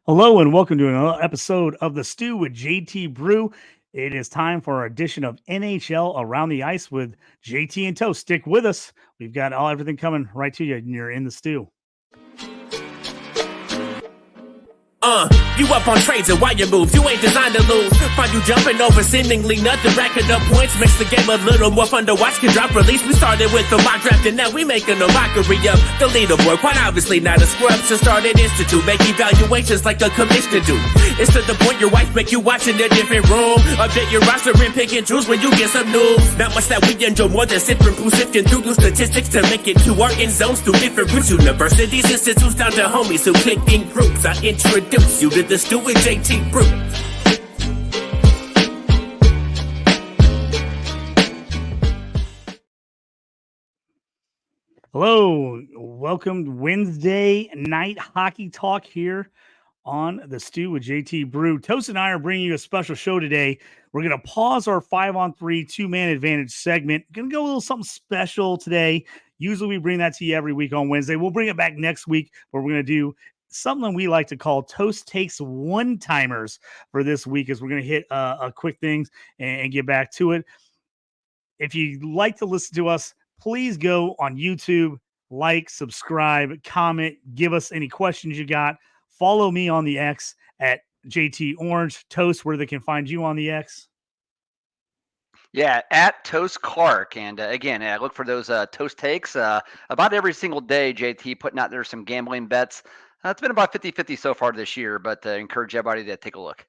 Hello and welcome to another episode of The Stew with JT Brew. It is time for our edition of NHL Around the Ice with JT and Toast. Stick with us. We've got everything coming right to you, and you're in the stew. You up on trades and why you move, you ain't designed to lose. Find you jumping over seemingly nothing, racking up points, makes the game a little more fun to watch. Can drop release, we started with the mock draft and now we making a mockery of the leaderboard. Quite obviously not a scrub, so start an institute, make evaluations like a commissioner do. It's to the point your wife make you watch in a different room. Update your roster and pick and choose when you get some news. Not much that we enjoy more than sipping brew, sifting through new statistics to make it to our end zones through different routes. Universities, institutes, down to homies who click in groups. I introduce you to the Stew with JT Brew. Hello, welcome to Wednesday night hockey talk here on The Stew with JT Brew. Toast and I are bringing you a special show today. We're going to pause our 5-on-3 two-man advantage segment. Going to go a little something special today. Usually we bring that to you every week on Wednesday. We'll bring it back next week, but we're going to do something we like to call Toast Takes One-Timers for this week, as we're going to hit a quick things and get back to it. If you'd like to listen to us, please go on YouTube, like, subscribe, comment, give us any questions you got. Follow me on the X at JT Orange. Toast, where they can find you on the X. Yeah, at Toast Clark. And again, look for those Toast takes about every single day, JT, putting out there some gambling bets. It's been about 50-50 so far this year, but encourage everybody to take a look.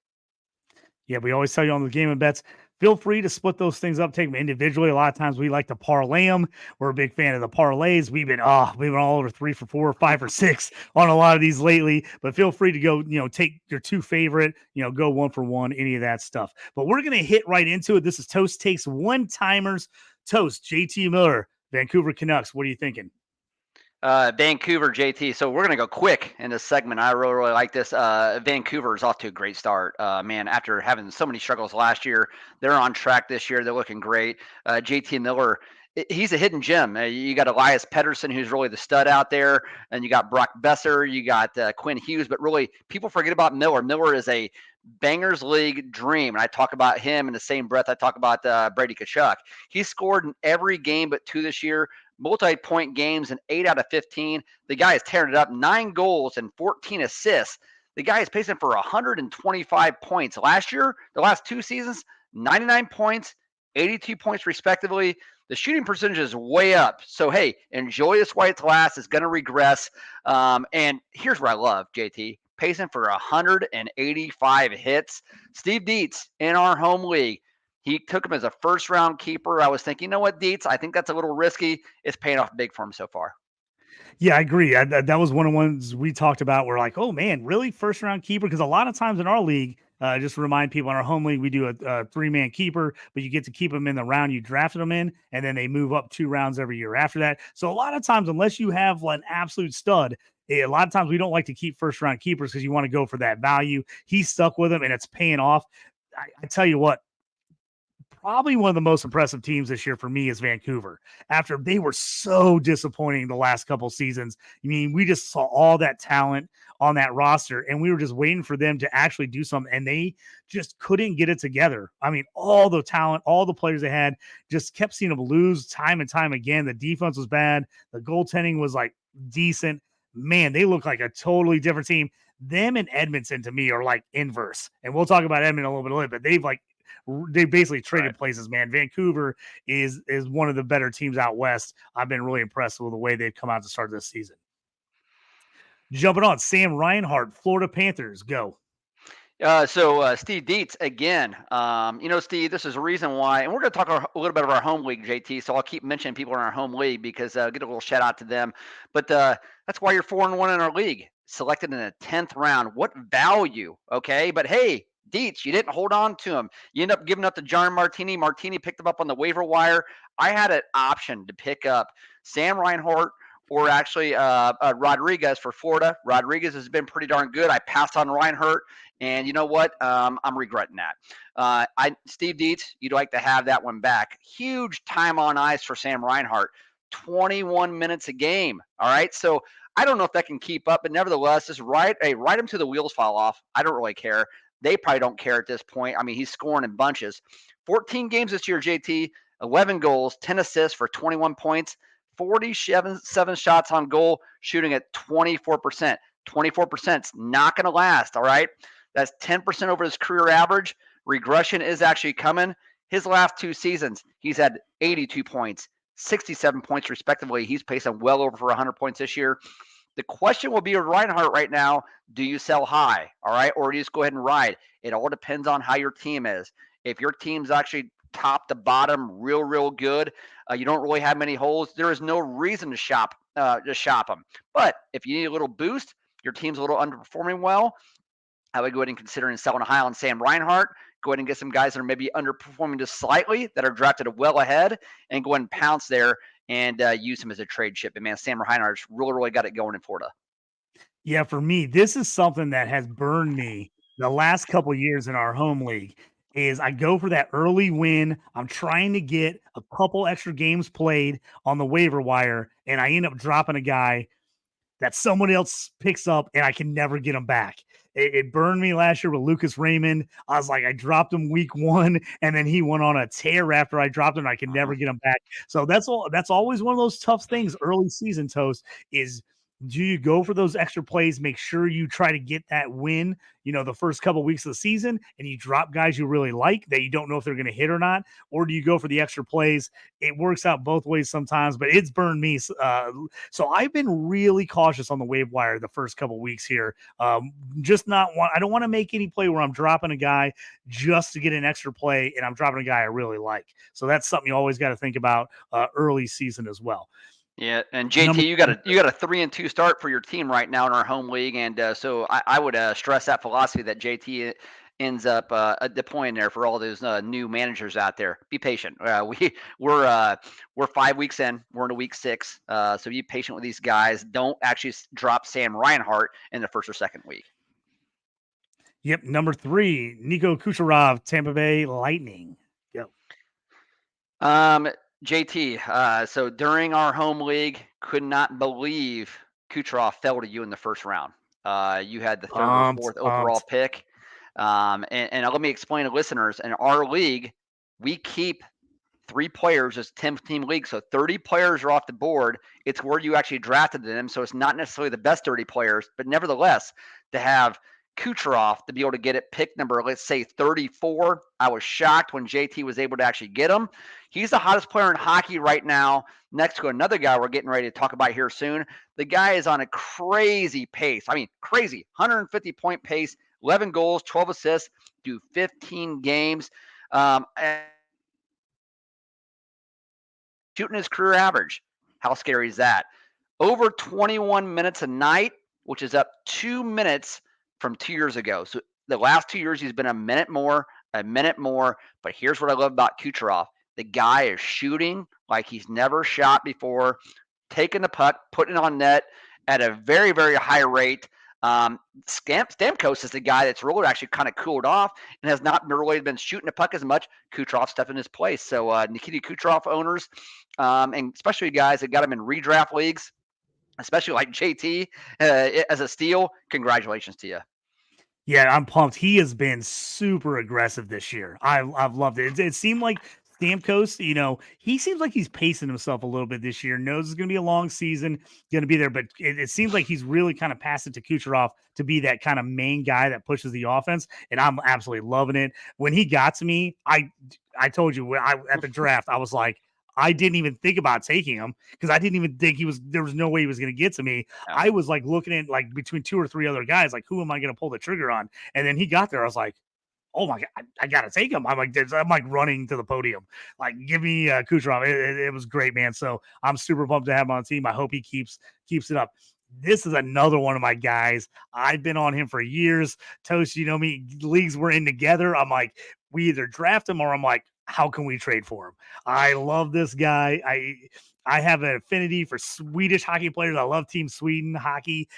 Yeah, we always tell you on the game and bets, feel free to split those things up, take them individually. A lot of times we like to parlay them. We're a big fan of the parlays. We've been all over 3 for 4 or 5 for 6 on a lot of these lately, but feel free to go, take your two favorite, go 1 for 1, any of that stuff. But we're going to hit right into it. This is Toast Takes One-Timers. Toast, JT Miller, Vancouver Canucks. What are you thinking? Vancouver, JT. So we're going to go quick in this segment. I really, really like this. Vancouver is off to a great start. Man, after having so many struggles last year, they're on track this year. They're looking great. JT Miller, he's a hidden gem. You got Elias Pettersson, who's really the stud out there, and you got Brock Besser, you got Quinn Hughes, but really people forget about Miller. Miller is a Bangers League dream, and I talk about him in the same breath I talk about Brady Tkachuk. He scored in every game but 2 this year, multi-point games in 8 out of 15. The guy is tearing it up, 9 goals and 14 assists. The guy is pacing for 125 points. Last year, the last 2 seasons, 99 points, 82 points respectively. The shooting percentage is way up. So, hey, enjoy this white glass. It's going to regress. And here's what I love, JT. Pacing for 185 hits. Steve Dietz in our home league. He took him as a first-round keeper. I was thinking, you know what, Dietz? I think that's a little risky. It's paying off big for him so far. Yeah, I agree. That was one of the ones we talked about. We're like, oh, man, really? First-round keeper? Because a lot of times in our league, just to remind people, in our home league, we do a 3-man keeper, but you get to keep them in the round you drafted them in, and then they move up 2 rounds every year after that. So a lot of times, unless you have an absolute stud, a lot of times we don't like to keep first-round keepers because you want to go for that value. He's stuck with them, and it's paying off. I tell you what, probably one of the most impressive teams this year for me is Vancouver. After they were so disappointing the last couple seasons. I mean, we just saw all that talent on that roster, and we were just waiting for them to actually do something, and they just couldn't get it together. I mean, all the talent, all the players they had, just kept seeing them lose time and time again. The defense was bad. The goaltending was like decent. Man, they look like a totally different team. Them and Edmonton to me are like inverse, and we'll talk about Edmonton a little bit later, but they basically traded places, man. Vancouver is one of the better teams out west. I've been really impressed with the way they've come out to start this season. Jumping on, Sam Reinhart, Florida Panthers, go. So Steve Dietz again. Steve, this is a reason why, and we're going to talk a little bit of our home league, JT. So I'll keep mentioning people in our home league because get a little shout out to them. But that's why you're 4-1 in our league, selected in the 10th round. What value? Okay, but hey, Dietz, you didn't hold on to him. You end up giving up to John Martini. Martini picked him up on the waiver wire. I had an option to pick up Sam Reinhart or actually Rodriguez for Florida. Rodriguez has been pretty darn good. I passed on Reinhart, and you know what? I'm regretting that. Steve Dietz, you'd like to have that one back. Huge time on ice for Sam Reinhart. 21 minutes a game. All right. So I don't know if that can keep up, but nevertheless, just ride him to the wheels fall off. I don't really care. They probably don't care at this point. I mean, he's scoring in bunches. 14 games this year, JT, 11 goals, 10 assists for 21 points, 47 shots on goal, shooting at 24%. 24% is not going to last. All right. That's 10% over his career average. Regression is actually coming. His last 2 seasons, he's had 82 points, 67 points respectively. He's pacing well over for 100 points this year. The question will be with Reinhart right now, do you sell high, all right, or do you just go ahead and ride? It all depends on how your team is. If your team's actually top to bottom real good, you don't really have many holes, there is no reason to shop them. But if you need a little boost, your team's a little underperforming well, I would go ahead and consider selling a high on Sam Reinhart. Go ahead and get some guys that are maybe underperforming just slightly, that are drafted well ahead, and go ahead and pounce there and use him as a trade chip. And man, Sam Reinhart's really got it going in Florida. Yeah, for me, this is something that has burned me the last couple of years in our home league. Is I go for that early win. I'm trying to get a couple extra games played on the waiver wire, and I end up dropping a guy that someone else picks up, and I can never get him back. It burned me last year with Lucas Raymond. I was like, I dropped him week 1, and then he went on a tear after I dropped him. And I can never get him back. So that's always one of those tough things early season, Toast, is do you go for those extra plays? Make sure you try to get that win, the first couple of weeks of the season, and you drop guys you really like that you don't know if they're going to hit or not, or do you go for the extra plays? It works out both ways sometimes, but it's burned me. So I've been really cautious on the waiver wire the first couple of weeks here. I don't want to make any play where I'm dropping a guy just to get an extra play, and I'm dropping a guy I really like. So that's something you always got to think about early season as well. Yeah, and JT, you got a 3-2 start for your team right now in our home league, and so I would stress that philosophy that JT ends up deploying there for all those new managers out there. Be patient. We're 5 weeks in. We're into week 6, so be patient with these guys. Don't actually drop Sam Reinhart in the first or second week. Yep, number 3, Nico Kucherov, Tampa Bay Lightning. Go. JT, so during our home league, could not believe Kucherov fell to you in the first round. You had the 3rd or 4th overall pick. And let me explain to listeners, in our league, we keep 3 players as 10-team league. So 30 players are off the board. It's where you actually drafted them. So it's not necessarily the best 30 players, but nevertheless, to have Kucherov to be able to get it pick number, let's say 34. I was shocked when JT was able to actually get him. He's the hottest player in hockey right now, next to another guy we're getting ready to talk about here soon. The guy is on a crazy pace. I mean, crazy. 150-point pace, 11 goals, 12 assists, do 15 games. And shooting his career average. How scary is that? Over 21 minutes a night, which is up 2 minutes from 2 years ago. So the last 2 years, he's been a minute more. But here's what I love about Kucherov. The guy is shooting like he's never shot before, taking the puck, putting it on net at a very, very high rate. Stamkos is the guy that's really actually kind of cooled off and has not really been shooting the puck as much. Kucherov stepped in his place. So Nikita Kucherov owners, and especially guys that got him in redraft leagues, especially like JT as a steal, congratulations to you. Yeah, I'm pumped. He has been super aggressive this year. I've loved it. It seemed like Stamkos, he seems like he's pacing himself a little bit this year. Knows it's going to be a long season, going to be there, but it seems like he's really kind of passed it to Kucherov to be that kind of main guy that pushes the offense, and I'm absolutely loving it. When he got to me, I told you at the draft, I was like, I didn't even think about taking him because I didn't even think there was no way he was going to get to me. Yeah. I was like looking at like between 2 or 3 other guys, like who am I going to pull the trigger on? And then he got there. I was like, oh my God, I got to take him. I'm like running to the podium. Like, give me Kucherov. It was great, man. So I'm super pumped to have him on the team. I hope he keeps it up. This is another one of my guys. I've been on him for years. Toast, you know me, leagues we're in together. I'm like, we either draft him or I'm like, how can we trade for him? I love this guy. I have an affinity for Swedish hockey players. I love Team Sweden hockey.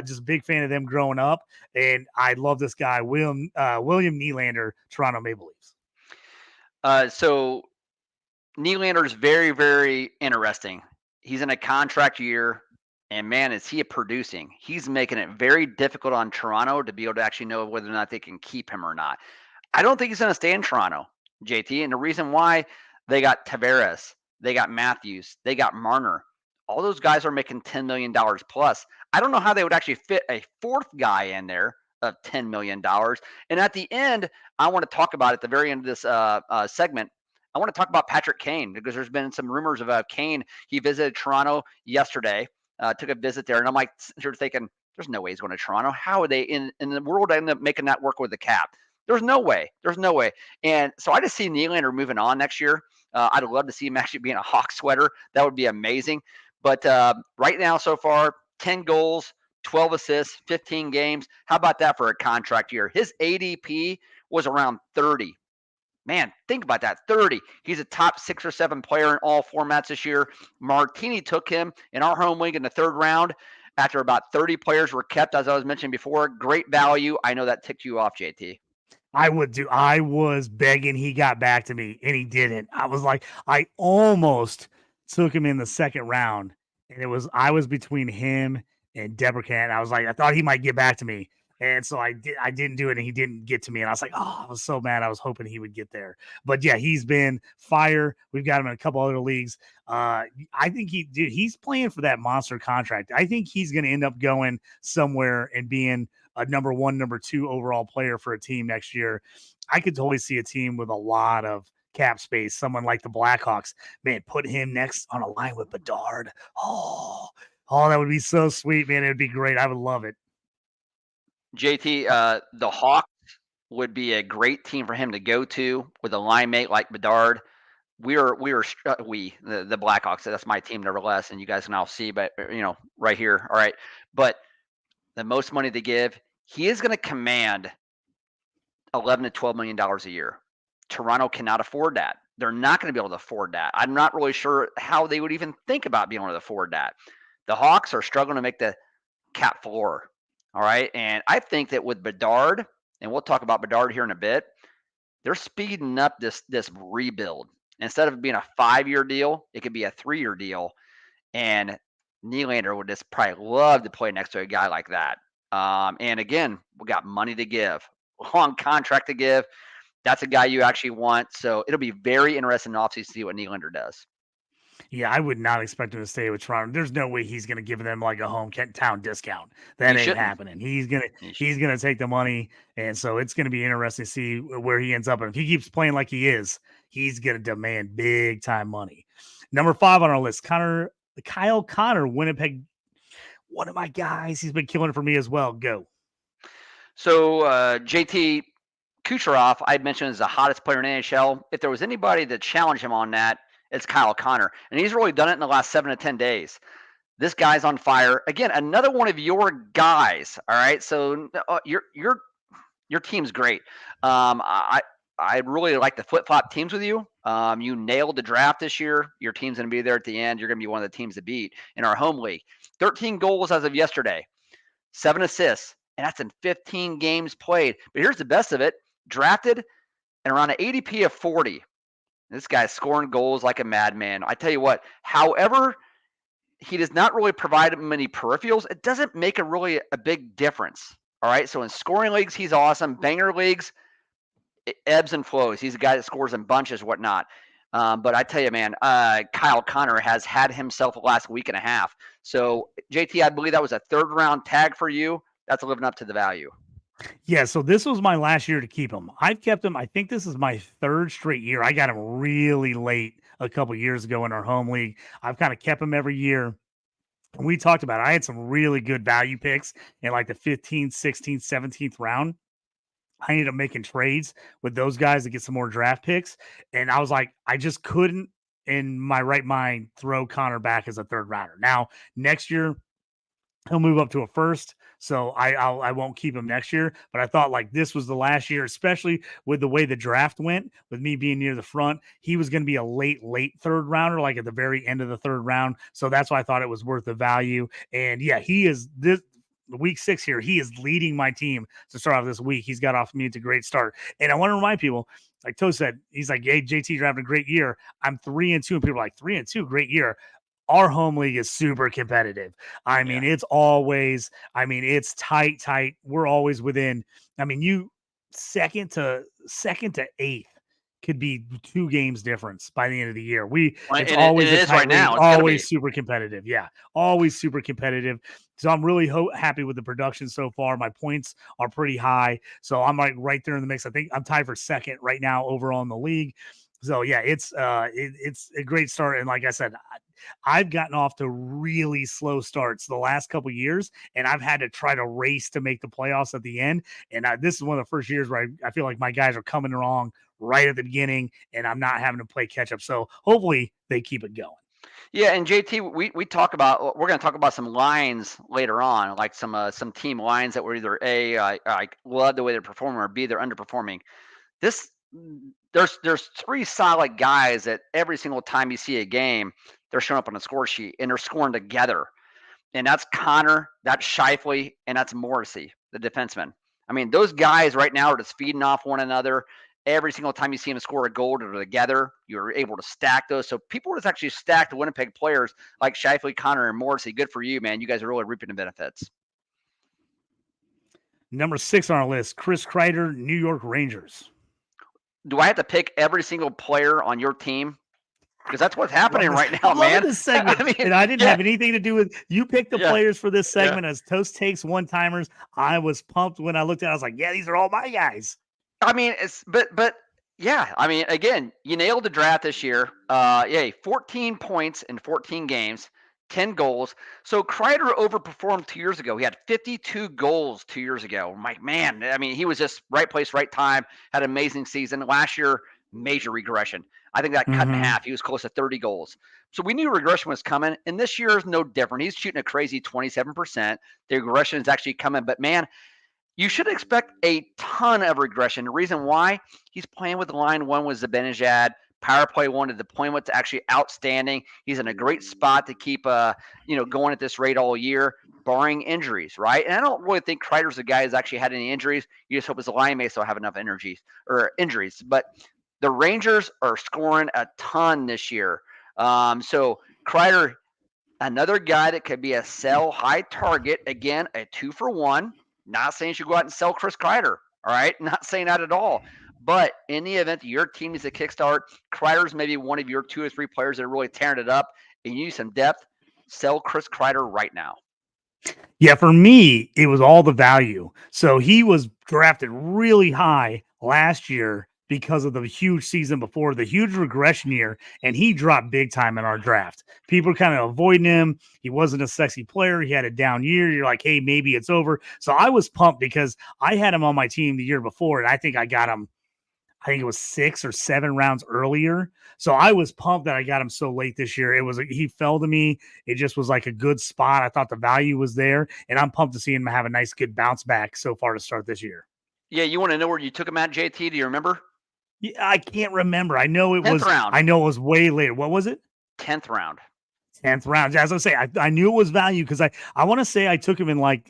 Just big fan of them growing up. And I love this guy, William Nylander, Toronto Maple Leafs. So Nylander is very, very interesting. He's in a contract year, and man, is he producing. He's making it very difficult on Toronto to be able to actually know whether or not they can keep him or not. I don't think he's going to stay in Toronto, JT. And the reason why, they got Tavares, they got Matthews, they got Marner. All those guys are making $10 million plus. I don't know how they would actually fit a fourth guy in there of $10 million. And at the end, I want to talk about at the very end of this segment, I want to talk about Patrick Kane, because there's been some rumors about Kane. He visited Toronto yesterday, took a visit there. And I'm like, you're thinking, there's no way he's going to Toronto. How would they in the world end up making that work with the cap? There's no way. There's no way. And so I just see Nylander moving on next year. I'd love to see him actually be in a Hawk sweater. That would be amazing. But right now, so far, 10 goals, 12 assists, 15 games. How about that for a contract year? His ADP was around 30. Man, think about that, 30. He's a top 6 or 7 player in all formats this year. Martini took him in our home league in the 3rd round after about 30 players were kept, as I was mentioning before. Great value. I know that ticked you off, JT. I was begging he got back to me, and he didn't. I was like, I almost took him in the 2nd round, and I was between him and Debrican. I was like, I thought he might get back to me. And so I didn't do it, and he didn't get to me. And I was like, oh, I was so mad. I was hoping he would get there. But yeah, he's been fire. We've got him in a couple other leagues. I think he's playing for that monster contract. I think he's going to end up going somewhere and being a number 1, number 2 overall player for a team next year. I could totally see a team with a lot of cap space, someone like the Blackhawks. Man, put him next on a line with Bedard. Oh, that would be so sweet, man. It would be great. I would love it. JT, the Hawks would be a great team for him to go to with a line mate like Bedard. The Blackhawks. That's my team, nevertheless, and you guys can all see, but right here, all right. But the most money to give, he is going to command $11 to $12 million a year. Toronto cannot afford that. They're not going to be able to afford that. I'm not really sure how they would even think about being able to afford that. The Hawks are struggling to make the cap floor. All right. And I think that with Bedard, and we'll talk about Bedard here in a bit, they're speeding up this rebuild. Instead of being a 5-year deal, it could be a 3-year deal. And Nylander would just probably love to play next to a guy like that. And again, we got money to give, long contract to give. That's a guy you actually want. So it'll be very interesting to see what Nylander does. Yeah, I would not expect him to stay with Toronto. There's no way he's going to give them like a hometown discount. That ain't happening. He's gonna take the money, and so it's going to be interesting to see where he ends up. And if he keeps playing like he is, he's going to demand big time money. Number 5 on our list, Kyle Connor, Winnipeg. One of my guys. He's been killing it for me as well. Go. So JT Kucherov, I'd mentioned, is the hottest player in NHL. If there was anybody to challenge him on that, it's Kyle Connor, and he's really done it in the last 7 to 10 days. This guy's on fire. Again, another one of your guys. All right, so your team's great. I really like the flip-flop teams with you. You nailed the draft this year. Your team's going to be there at the end. You're going to be one of the teams to beat in our home league. 13 goals as of yesterday, 7 assists, and that's in 15 games played. But here's the best of it: drafted and around an ADP of 40. This guy's scoring goals like a madman. I tell you what, however, he does not really provide many peripherals. It doesn't make a big difference. All right. So in scoring leagues, he's awesome. Banger leagues, it ebbs and flows. He's a guy that scores in bunches, whatnot. But I tell you, man, Kyle Connor has had himself the last week and a half. So JT, I believe that was a 3rd round tag for you. That's living up to the value. Yeah, so this was my last year to keep him. I've kept him. I think this is my 3rd straight year. I got him really late a couple years ago in our home league. I've kind of kept him every year. And we talked about it. I had some really good value picks in like the 15th, 16th, 17th round. I ended up making trades with those guys to get some more draft picks. And I was like, I just couldn't in my right mind throw Connor back as a 3rd rounder. Now, next year, he'll move up to a 1st. So I won't keep him next year, but I thought like this was the last year, especially with the way the draft went, with me being near the front. He was going to be a late 3rd rounder, like at the very end of the 3rd round. So that's why I thought it was worth the value. And yeah, he is week 6 here. He is leading my team to start off this week. He's got off me. It's a great start. And I want to remind people, like Toe said, he's like, hey, JT, you're having a great year. I'm 3-2. And people are like, 3-2, great year. our home league is super competitive. I mean, it's always, it's tight. We're always within. I mean, you second to eighth could be 2 games difference by the end of the year. It's And it always a is tight right league, now. It's going to be. always super competitive. Yeah, always super competitive. So I'm really happy with the production so far. My points are pretty high, so I'm like right there in the mix. I think I'm tied for second right now overall in the league. So yeah, it's a great start, and like I said, I've gotten off to really slow starts the last couple years, and I've had to try to race to make the playoffs at the end. And this is one of the first years where I feel like my guys are coming along right at the beginning, and I'm not having to play catch up. So hopefully they keep it going. Yeah, and JT, we talk about we're going to talk about some lines later on, like some team lines that were either A, I love the way they're performing, or B, they're underperforming. This there's 3 solid guys that every single time you see a game, they're showing up on the score sheet and they're scoring together. And that's Connor, that's Shifley, and that's Morrissey, the defenseman. I mean, those guys right now are just feeding off one another. Every single time you see them score a goal, they're together. You're able to stack those. So people just actually stack the Winnipeg players like Shifley, Connor, and Morrissey. Good for you, man. You guys are really reaping the benefits. Number 6 on our list, Chris Kreider, New York Rangers. Do I have to pick every single player on your team? Because that's what's happening right now, I'm loving man. this segment. I mean, and I didn't have anything to do with you picked the players for this segment as Toast Takes one-timers. I was pumped when I looked at it. I was like, yeah, these are all my guys. I mean, but yeah, I mean, again, you nailed the draft this year. 14 points in 14 games, 10 goals. So Kreider overperformed 2 years ago. He had 52 goals 2 years ago. I'm like, man, I mean, he was just right place, right time, had an amazing season. Last year, major regression. I think that cut in half. He was close to 30 goals. So we knew regression was coming, and this year is no different. He's shooting a crazy 27%. The regression is actually coming, but man, you should expect a ton of regression. The reason why, he's playing with line one with Zibanejad. Power play one, the deployment's actually outstanding. He's in a great spot to keep going at this rate all year, barring injuries, right? And I don't really think Kreider's the guy who's actually had any injuries. You just hope his line mates don't have enough injuries. But the Rangers are scoring a ton this year. So Kreider, another guy that could be a sell high target. Again, a 2-for-1. Not saying you should go out and sell Chris Kreider. All right. Not saying that at all. But in the event that your team needs a kickstart, Kreider's maybe one of your 2 or 3 players that are really tearing it up and you need some depth, sell Chris Kreider right now. Yeah, for me, it was all the value. So he was drafted really high last year because of the huge season before, the huge regression year, and he dropped big time in our draft. People were kind of avoiding him. He wasn't a sexy player. He had a down year. You're like, hey, maybe it's over. So I was pumped because I had him on my team the year before, and I think I got him. I think it was 6 or 7 rounds earlier. So I was pumped that I got him so late this year. He fell to me. It just was like a good spot. I thought the value was there, and I'm pumped to see him have a nice, good bounce back so far to start this year. Yeah, you want to know where you took him at, JT? Do you remember? Yeah, I can't remember. I know it 10th was. round. I know it was way later. What was it? 10th round. 10th round. As I say, I knew it was value because I want to say I took him in I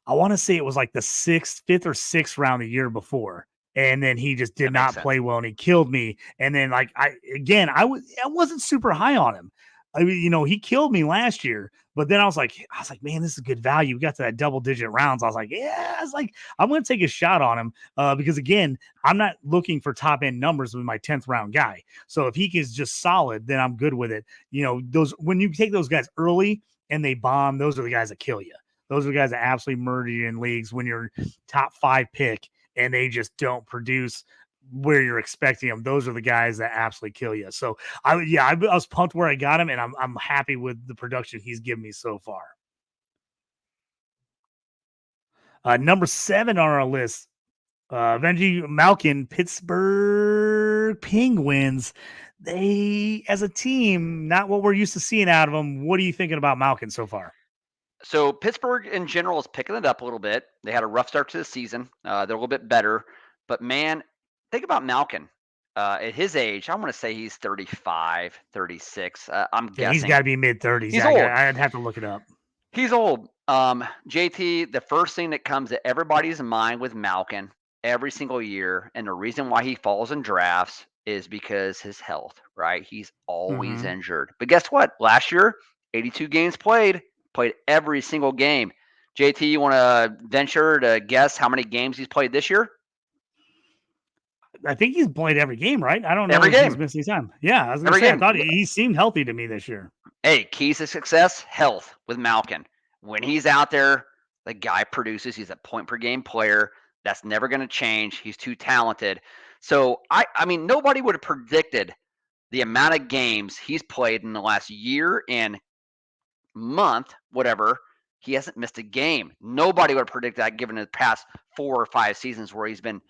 want to say it was like the 5th or 6th round the year before. And then he just did not play well and he killed me. And then I wasn't super high on him. I mean, he killed me last year, but then I was like, man, this is good value. We got to that double-digit rounds. I was like, I'm going to take a shot on him because again, I'm not looking for top-end numbers with my 10th round guy. So if he is just solid, then I'm good with it. When you take those guys early and they bomb, those are the guys that kill you. Those are the guys that absolutely murder you in leagues when you're top 5 pick and they just don't produce where you're expecting them. Those are the guys that absolutely kill you. So I was pumped where I got him, and I'm happy with the production he's given me so far. Number 7 on our list, Eventually Malkin, Pittsburgh Penguins. They, as a team, not what we're used to seeing out of them. What are you thinking about Malkin so far? So Pittsburgh in general is picking it up a little bit. They had a rough start to the season. They're a little bit better. But, man, think about Malkin. At his age, I want to say he's 35, 36. I'm guessing. He's got to be mid-30s. He's old. I'd have to look it up. He's old. JT, the first thing that comes to everybody's mind with Malkin every single year, and the reason why he falls in drafts is because his health, right? He's always Mm-hmm. injured. But guess what? Last year, 82 games played every single game. JT, you want to venture to guess how many games he's played this year? I think he's played every game, right? I don't know Every if he's game. missed any time. Yeah, I was gonna Every say I game. thought he seemed healthy to me this year. Hey, keys to success, health with Malkin. When he's out there, the guy produces. He's a point per game player. That's never going to change. He's too talented. So I mean, nobody would have predicted the amount of games he's played in the last year and month, whatever. He hasn't missed a game. Nobody would have predicted that given the past 4 or 5 seasons where he's been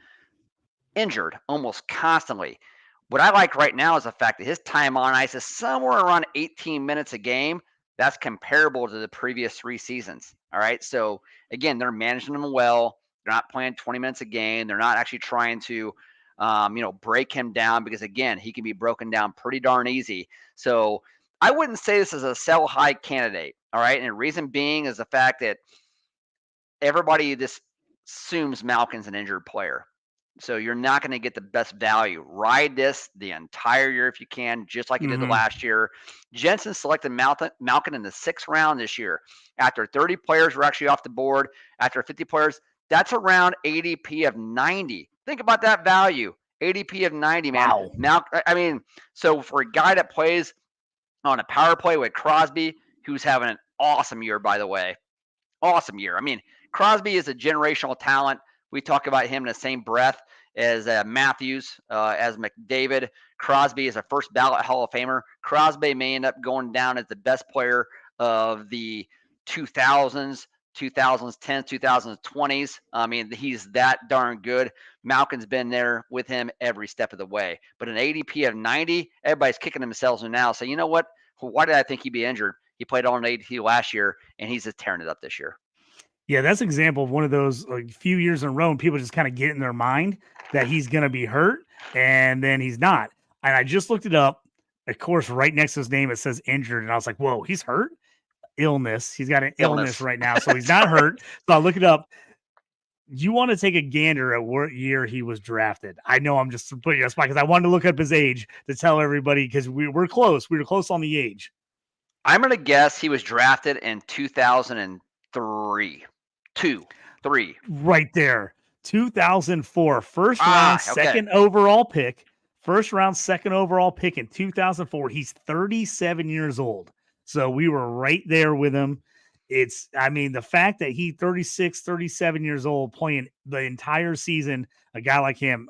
injured almost constantly. What I like right now is the fact that his time on ice is somewhere around 18 minutes a game. That's comparable to the previous 3 seasons. All right. So again, they're managing him well. They're not playing 20 minutes a game. They're not actually trying to, break him down because again, he can be broken down pretty darn easy. So I wouldn't say this is a sell high candidate. All right. And the reason being is the fact that everybody just assumes Malkin's an injured player. So you're not going to get the best value. Ride this the entire year if you can, just like you did the Mm-hmm. last year. Jensen selected Malkin in the 6th round this year. After 30 players were actually off the board, after 50 players, that's around ADP of 90. Think about that value. ADP of 90, man. Wow. So for a guy that plays on a power play with Crosby, who's having an awesome year, by the way, awesome year. I mean, Crosby is a generational talent. We talk about him in the same breath as Matthews, as McDavid. Crosby is a first ballot Hall of Famer. Crosby may end up going down as the best player of the 2000s, 2010s, 2020s. I mean, he's that darn good. Malkin's been there with him every step of the way. But an ADP of 90, everybody's kicking themselves now. So you know what? Why did I think he'd be injured? He played on an ADP last year, and he's just tearing it up this year. Yeah, that's an example of one of those like few years in a row, and people just kind of get in their mind that he's going to be hurt, and then he's not. And I just looked it up. Of course, right next to his name it says injured, and I was like, "Whoa, he's hurt? Illness? He's got an illness Illness. right now, so he's not hurt." So I look it up. You want to take a gander at what year he was drafted? I know I'm just putting you on the spot because I wanted to look up his age to tell everybody because we're close. We were close on the age. I'm going to guess he was drafted in 2003. 3. Right there. 2004, first round, Okay. second overall pick. First round, second overall pick in 2004. He's 37 years old. So we were right there with him. The fact that he 36, 37 years old playing the entire season, a guy like him,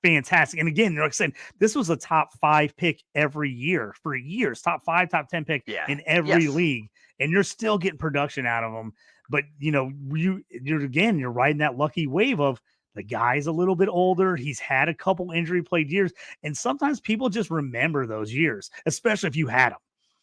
fantastic. And again, like I said, this was a top 5 pick every year for years, top 5, top 10 pick in every league. And you're still getting production out of him. But you're riding that lucky wave of the guy's a little bit older. He's had a couple injury played years. And sometimes people just remember those years, especially if you had him.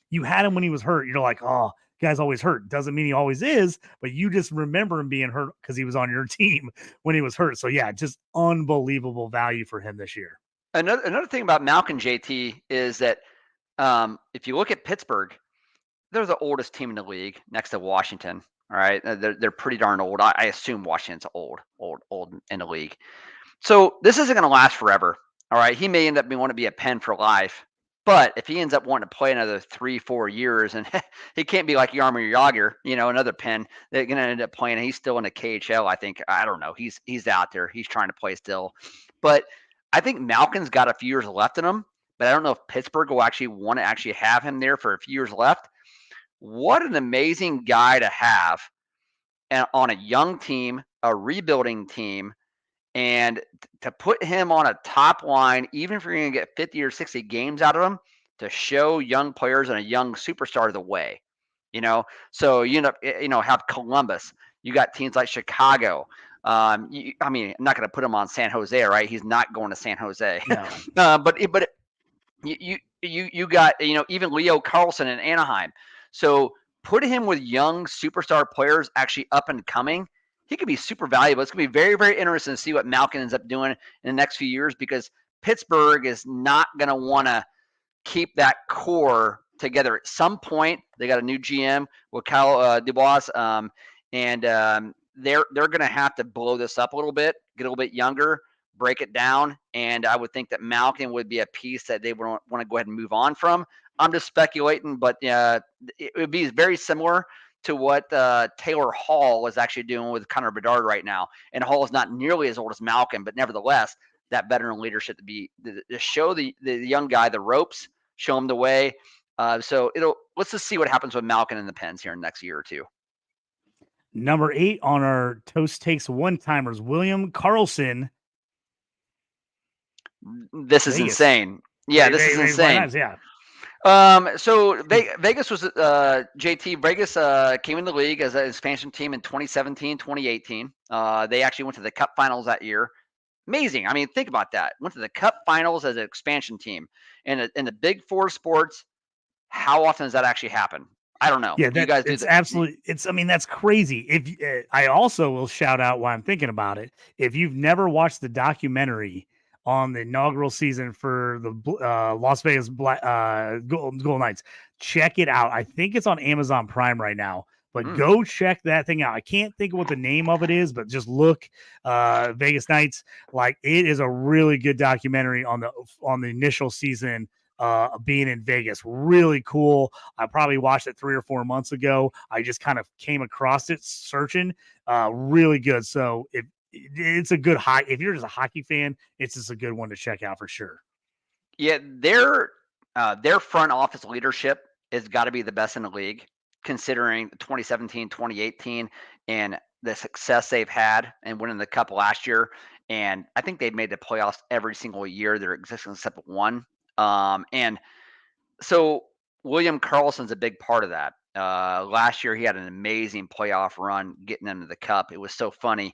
You had him when he was hurt. You're like, oh, guy's always hurt. Doesn't mean he always is, but you just remember him being hurt because he was on your team when he was hurt. So yeah, just unbelievable value for him this year. Another thing about Malkin, JT, is that if you look at Pittsburgh, they're the oldest team in the league next to Washington. All right, they're pretty darn old. I assume Washington's old in the league. So this isn't going to last forever. All right, he may end up wanting to be a pen for life, but if he ends up wanting to play another 3-4 years, and he can't be like Jaromir Jagr, another pen, they're going to end up playing. He's still in the KHL, I think. I don't know. He's out there. He's trying to play still, but I think Malkin's got a few years left in him. But I don't know if Pittsburgh will actually want to actually have him there for a few years left. What an amazing guy to have on a young team, a rebuilding team, and to put him on a top line, even if you're going to get 50 or 60 games out of him, to show young players and a young superstar the way. So you end up, have Columbus. You got teams like Chicago. I'm not going to put him on San Jose, right? He's not going to San Jose. No. But you got even Leo Carlson in Anaheim. So put him with young superstar players actually up and coming. He could be super valuable. It's going to be very, very interesting to see what Malkin ends up doing in the next few years because Pittsburgh is not going to want to keep that core together. At some point, they got a new GM with Kyle Dubois, and they're going to have to blow this up a little bit, get a little bit younger. break it down, and I would think that Malkin would be a piece that they would want to go ahead and move on from. I'm just speculating, but it would be very similar to what Taylor Hall was actually doing with Connor Bedard right now. And Hall is not nearly as old as Malkin, but nevertheless, that veteran leadership to show the young guy the ropes, show him the way. So let's just see what happens with Malkin in the Pens here in the next year or two. Number 8 on our Toast Takes one-timers, William Karlsson. This is insane. Yeah, this is insane. Yeah. So Vegas was JT. Vegas came in the league as an expansion team in 2017, 2018. They actually went to the Cup Finals that year. Amazing. I mean, think about that. Went to the Cup Finals as an expansion team. And in the Big Four sports, how often does that actually happen? I don't know. Yeah, you guys do it's absolutely. It's. I mean, that's crazy. If I also will shout out while I'm thinking about it. If you've never watched the documentary on the inaugural season for the Las Vegas Golden Knights, check it out. I think it's on Amazon Prime right now. But go check that thing out. I can't think of what the name of it is, but just look Vegas Knights. Like, it is a really good documentary on the initial season being in Vegas. Really cool. I probably watched it 3 or 4 months ago. I just kind of came across it searching. Really good. So it's a good if you're just a hockey fan, it's just a good one to check out for sure. Yeah, their front office leadership has got to be the best in the league, considering 2017, 2018, and the success they've had and winning the Cup last year. And I think they've made the playoffs every single year their existence except one. And so William Karlsson's a big part of that. Last year, he had an amazing playoff run getting them to the Cup. It was so funny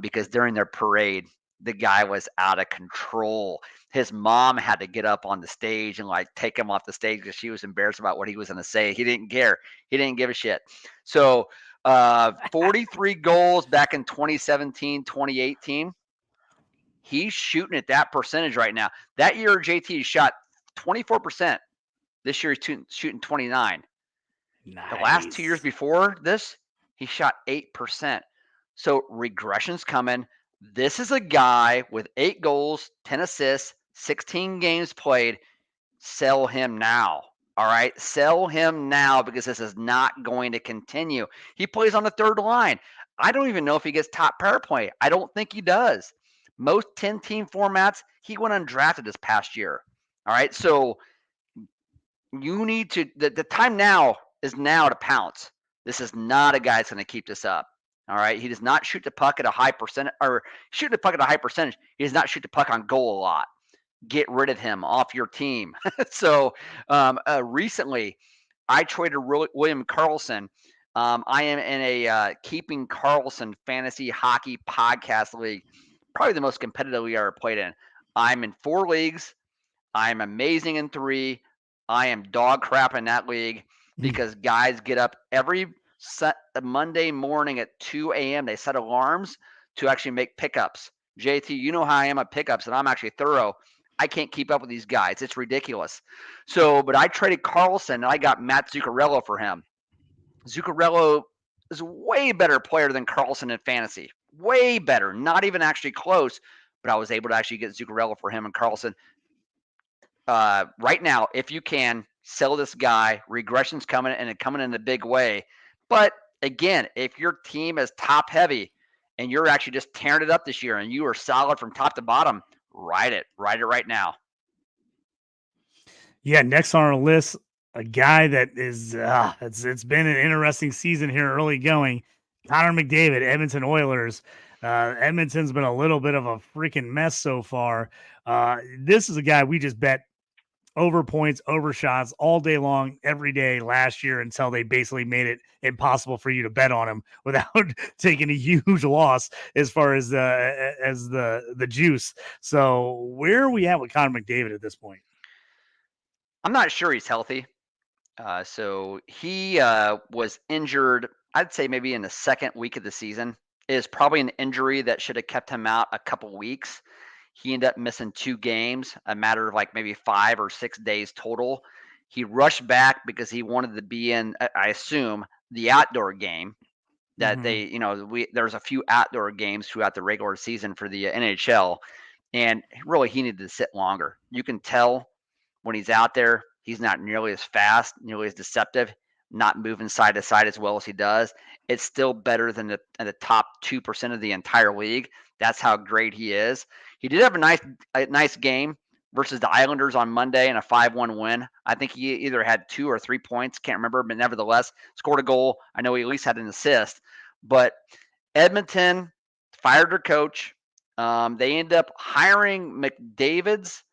because during their parade, the guy was out of control. His mom had to get up on the stage and like take him off the stage because she was embarrassed about what he was going to say. He didn't care. He didn't give a shit. So 43 goals back in 2017, 2018. He's shooting at that percentage right now. That year, JT shot 24%. This year, he's shooting 29. Nice. The last 2 years before this, he shot 8%. So regression's coming. This is a guy with 8 goals, 10 assists, 16 games played. Sell him now. All right. Sell him now because this is not going to continue. He plays on the third line. I don't even know if he gets top power play. I don't think he does. Most 10-team formats, he went undrafted this past year. All right. So you need to, the time now is now to pounce. This is not a guy that's going to keep this up. All right. He does not shoot the puck at a high percentage, or shoot the puck at a high percentage. He does not shoot the puck on goal a lot. Get rid of him off your team. So recently, I traded William Karlsson. I am in a Keeping Karlsson Fantasy Hockey Podcast League, probably the most competitive league I ever played in. I'm in 4 leagues. I'm amazing in 3. I am dog crap in that league because guys get up every Monday morning at 2 a.m. They set alarms to actually make pickups. JT, you know how I am at pickups, and I'm actually thorough. I can't keep up with these guys. It's ridiculous. So, but I traded Karlsson, and I got Matt Zuccarello for him. Zuccarello is a way better player than Karlsson in fantasy. Way better. Not even actually close, but I was able to actually get Zuccarello for him and Karlsson. Right now, if you can, sell this guy. Regression's coming, and coming in a big way. But again, if your team is top heavy and you're actually just tearing it up this year and you are solid from top to bottom, ride it right now. Yeah, next on our list, a guy that is it's been an interesting season here early going. Connor McDavid, Edmonton Oilers. Edmonton's been a little bit of a freaking mess so far. This is a guy we just bet over points, over shots all day long, every day last year until they basically made it impossible for you to bet on him without taking a huge loss as far as the juice. So where are we at with Connor McDavid at this point? I'm not sure he's healthy. So he was injured, I'd say maybe in the second week of the season. It is probably an injury that should have kept him out a couple weeks. He ended up missing 2 games, a matter of like maybe 5 or 6 days total. He rushed back because he wanted to be in, I assume, the outdoor game that there's a few outdoor games throughout the regular season for the NHL. and really he needed to sit longer. You can tell when he's out there, he's not nearly as fast, nearly as deceptive, not moving side to side as well as he does. It's still better than the top 2% of the entire league. That's how great he is. He did have a nice game versus the Islanders on Monday in a 5-1 win. I think he either had 2 or 3 points, can't remember, but nevertheless scored a goal. I know he at least had an assist. But Edmonton fired their coach. They end up hiring McDavid's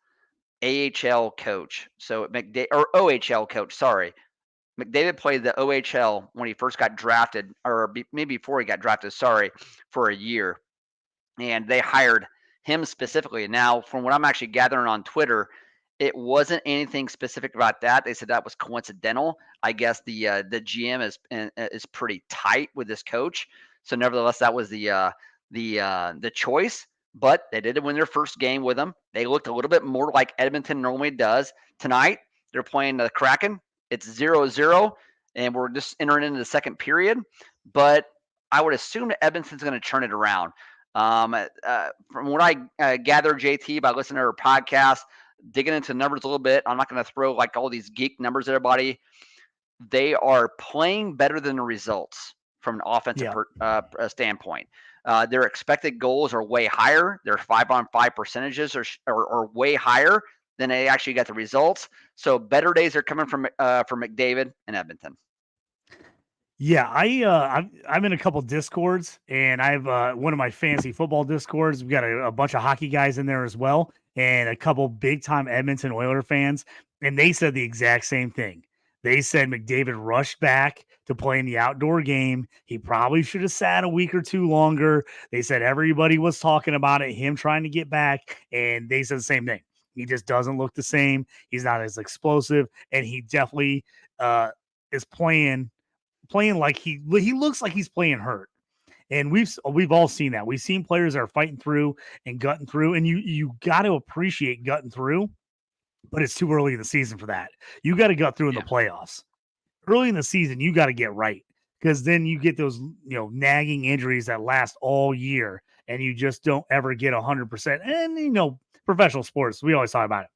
AHL coach. So or OHL coach, sorry. McDavid played the OHL when he first got drafted, or maybe before he got drafted, sorry, for a year. And they hired him specifically. Now, from what I'm actually gathering on Twitter, it wasn't anything specific about that. They said that was coincidental. I guess the GM is pretty tight with this coach. So nevertheless, that was the choice. But they did win their first game with him. They looked a little bit more like Edmonton normally does. Tonight, they're playing the Kraken. It's 0-0, and we're just entering into the second period. But I would assume that Edmonton's going to turn it around. From what I gather, JT, by listening to her podcast, digging into numbers a little bit, I'm not going to throw like all these geek numbers at everybody. They are playing better than the results from an offensive standpoint. Their expected goals are way higher. Their 5-on-5 percentages are way higher than they actually got the results. So better days are coming from McDavid and Edmonton. Yeah, I'm in a couple discords, and I've one of my fantasy football discords. We've got a bunch of hockey guys in there as well, and a couple big time Edmonton Oilers fans, and they said the exact same thing. They said McDavid rushed back to play in the outdoor game. He probably should have sat a week or two longer. They said everybody was talking about it, him trying to get back, and they said the same thing. He just doesn't look the same. He's not as explosive, and he definitely is playing like he looks like he's playing hurt. And we've all seen that. We've seen players that are fighting through and gutting through, and you got to appreciate gutting through, but it's too early in the season for that. You got to gut through in the playoffs. Early in the season, you got to get right, because then you get those nagging injuries that last all year, and you just don't ever get 100%. And professional sports, we always talk about it.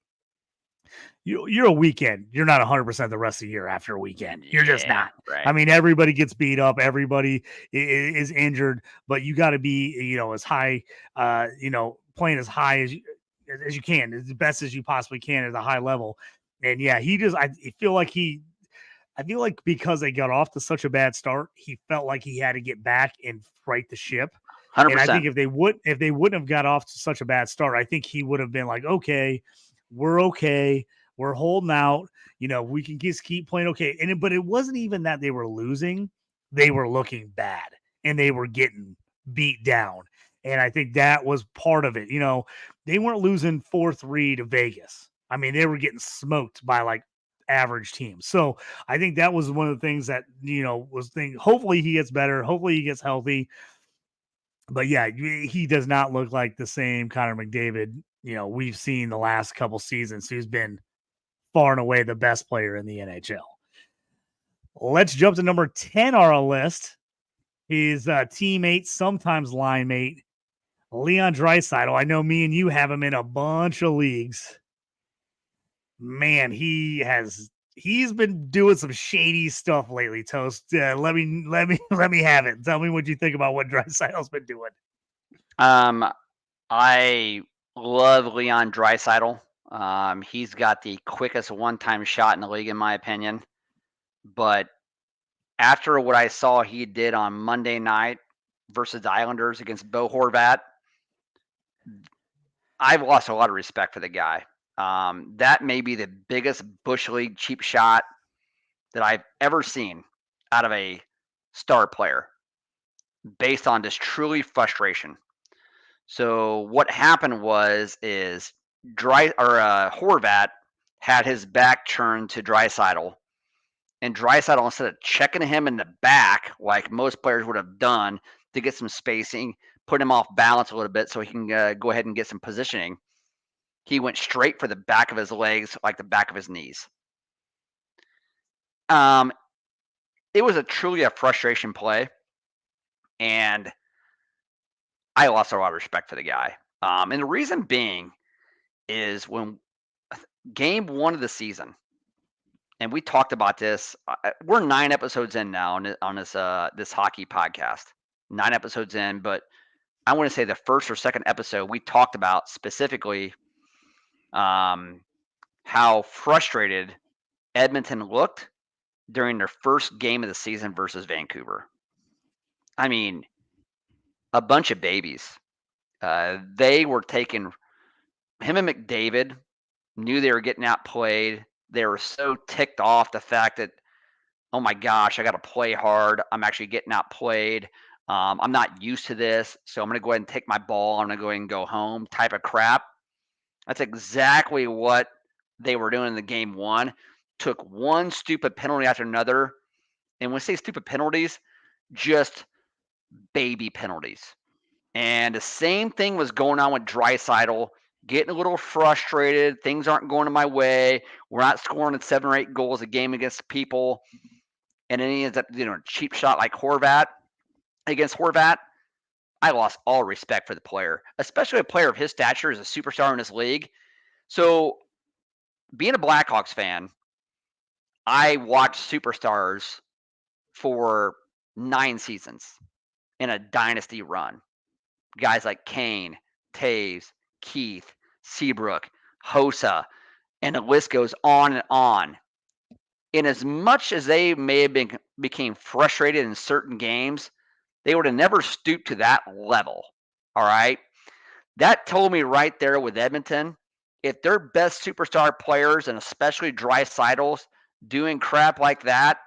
You're a weekend. You're not 100% the rest of the year after a weekend. You're just not. Right. I mean, everybody gets beat up. Everybody is injured, but you got to be, as high, playing as high as you can, as best as you possibly can at a high level. And yeah, I feel like because they got off to such a bad start, he felt like he had to get back and right the ship. 100%. And I think if they wouldn't have got off to such a bad start, I think he would have been like, okay, we're okay. We're holding out. We can just keep playing okay. But it wasn't even that they were losing. They were looking bad, and they were getting beat down. And I think that was part of it. They weren't losing 4-3 to Vegas. I mean, they were getting smoked by like average teams. So I think that was one of the things that, hopefully he gets better. Hopefully he gets healthy. But yeah, he does not look like the same Connor McDavid we've seen the last couple seasons, who's been far and away the best player in the NHL. Let's jump to number 10 on our list. His teammate, sometimes line mate, Leon Draisaitl. I know me and you have him in a bunch of leagues. Man, he's been doing some shady stuff lately, Toast. Let me have it. Tell me what you think about what Draisaitl's been doing. I love Leon Draisaitl. He's got the quickest one-time shot in the league, in my opinion. But after what I saw he did on Monday night versus the Islanders against Bo Horvat, I've lost a lot of respect for the guy. That may be the biggest Bush League cheap shot that I've ever seen out of a star player, based on just truly frustration. So what happened is Horvat had his back turned to Draisaitl, and Draisaitl, instead of checking him in the back like most players would have done to get some spacing, put him off balance a little bit so he can go ahead and get some positioning, he went straight for the back of his legs, like the back of his knees. It was truly a frustration play, and I lost a lot of respect for the guy. And the reason being is when game 1 of the season, and we talked about this. We're 9 episodes in now on this hockey podcast. 9 episodes in, but I want to say the first or second episode we talked about specifically how frustrated Edmonton looked during their first game of the season versus Vancouver. I mean, a bunch of babies. They were taking him and McDavid knew they were getting outplayed. They were so ticked off the fact that, oh my gosh, I got to play hard. I'm actually getting outplayed. I'm not used to this, so I'm going to go ahead and take my ball. I'm going to go ahead and go home type of crap. That's exactly what they were doing in the game 1. Took one stupid penalty after another. And when we say stupid penalties, just baby penalties. And the same thing was going on with Draisaitl, getting a little frustrated. Things aren't going to my way. We're not scoring 7 or 8 goals a game against people. And then he ends up, a cheap shot like Horvat against Horvat. I lost all respect for the player, especially a player of his stature as a superstar in this league. So, being a Blackhawks fan, I watched superstars for 9 seasons in a dynasty run. Guys like Kane, Taves, Keith, Seabrook, Hossa, and the list goes on and on. And as much as they may have became frustrated in certain games, they would have never stooped to that level. All right. That told me right there with Edmonton, if their best superstar players, and especially Draisaitl's, doing crap like that,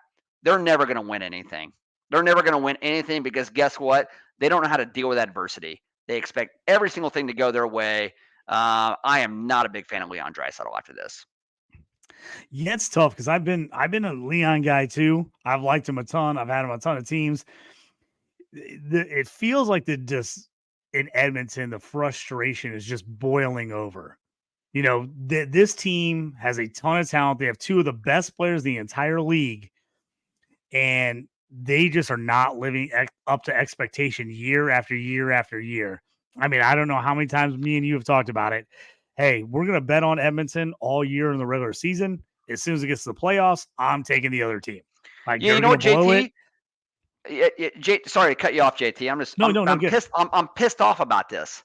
they're never going to win anything. They're never going to win anything because guess what? They don't know how to deal with adversity. They expect every single thing to go their way. I am not a big fan of Leon Draisaitl after this. Yeah, it's tough because I've been a Leon guy too. I've liked him a ton. I've had him on a ton of teams. It feels like just in Edmonton, the frustration is just boiling over. This team has a ton of talent. They have 2 of the best players in the entire league, and they just are not living up to expectation year after year after year. I mean, I don't know how many times me and you have talked about it. Hey, we're going to bet on Edmonton all year in the regular season. As soon as it gets to the playoffs, I'm taking the other team. Like, Yeah, you know what, JT? Sorry to cut you off, JT. I'm pissed. I'm pissed off about this.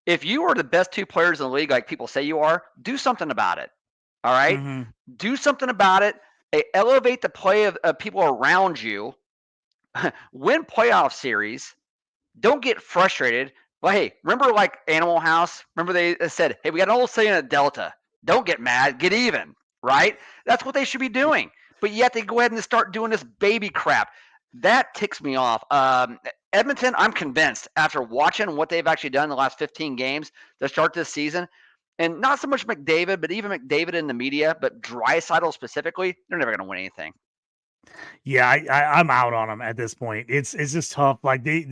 If you are the best 2 players in the league, like people say you are, do something about it. All right? Mm-hmm. Do something about it. Elevate the play of people around you. Win playoff series. Don't get frustrated. Well, hey, remember like Animal House? Remember they said, hey, we got an old saying at Delta. Don't get mad, get even, right? That's what they should be doing. But yet they go ahead and start doing this baby crap. That ticks me off. Edmonton, I'm convinced after watching what they've actually done in the last 15 games to start this season, and not so much McDavid, but even McDavid in the media, but Draisaitl specifically, they're never going to win anything. Yeah, I'm out on them at this point. It's just tough. Like they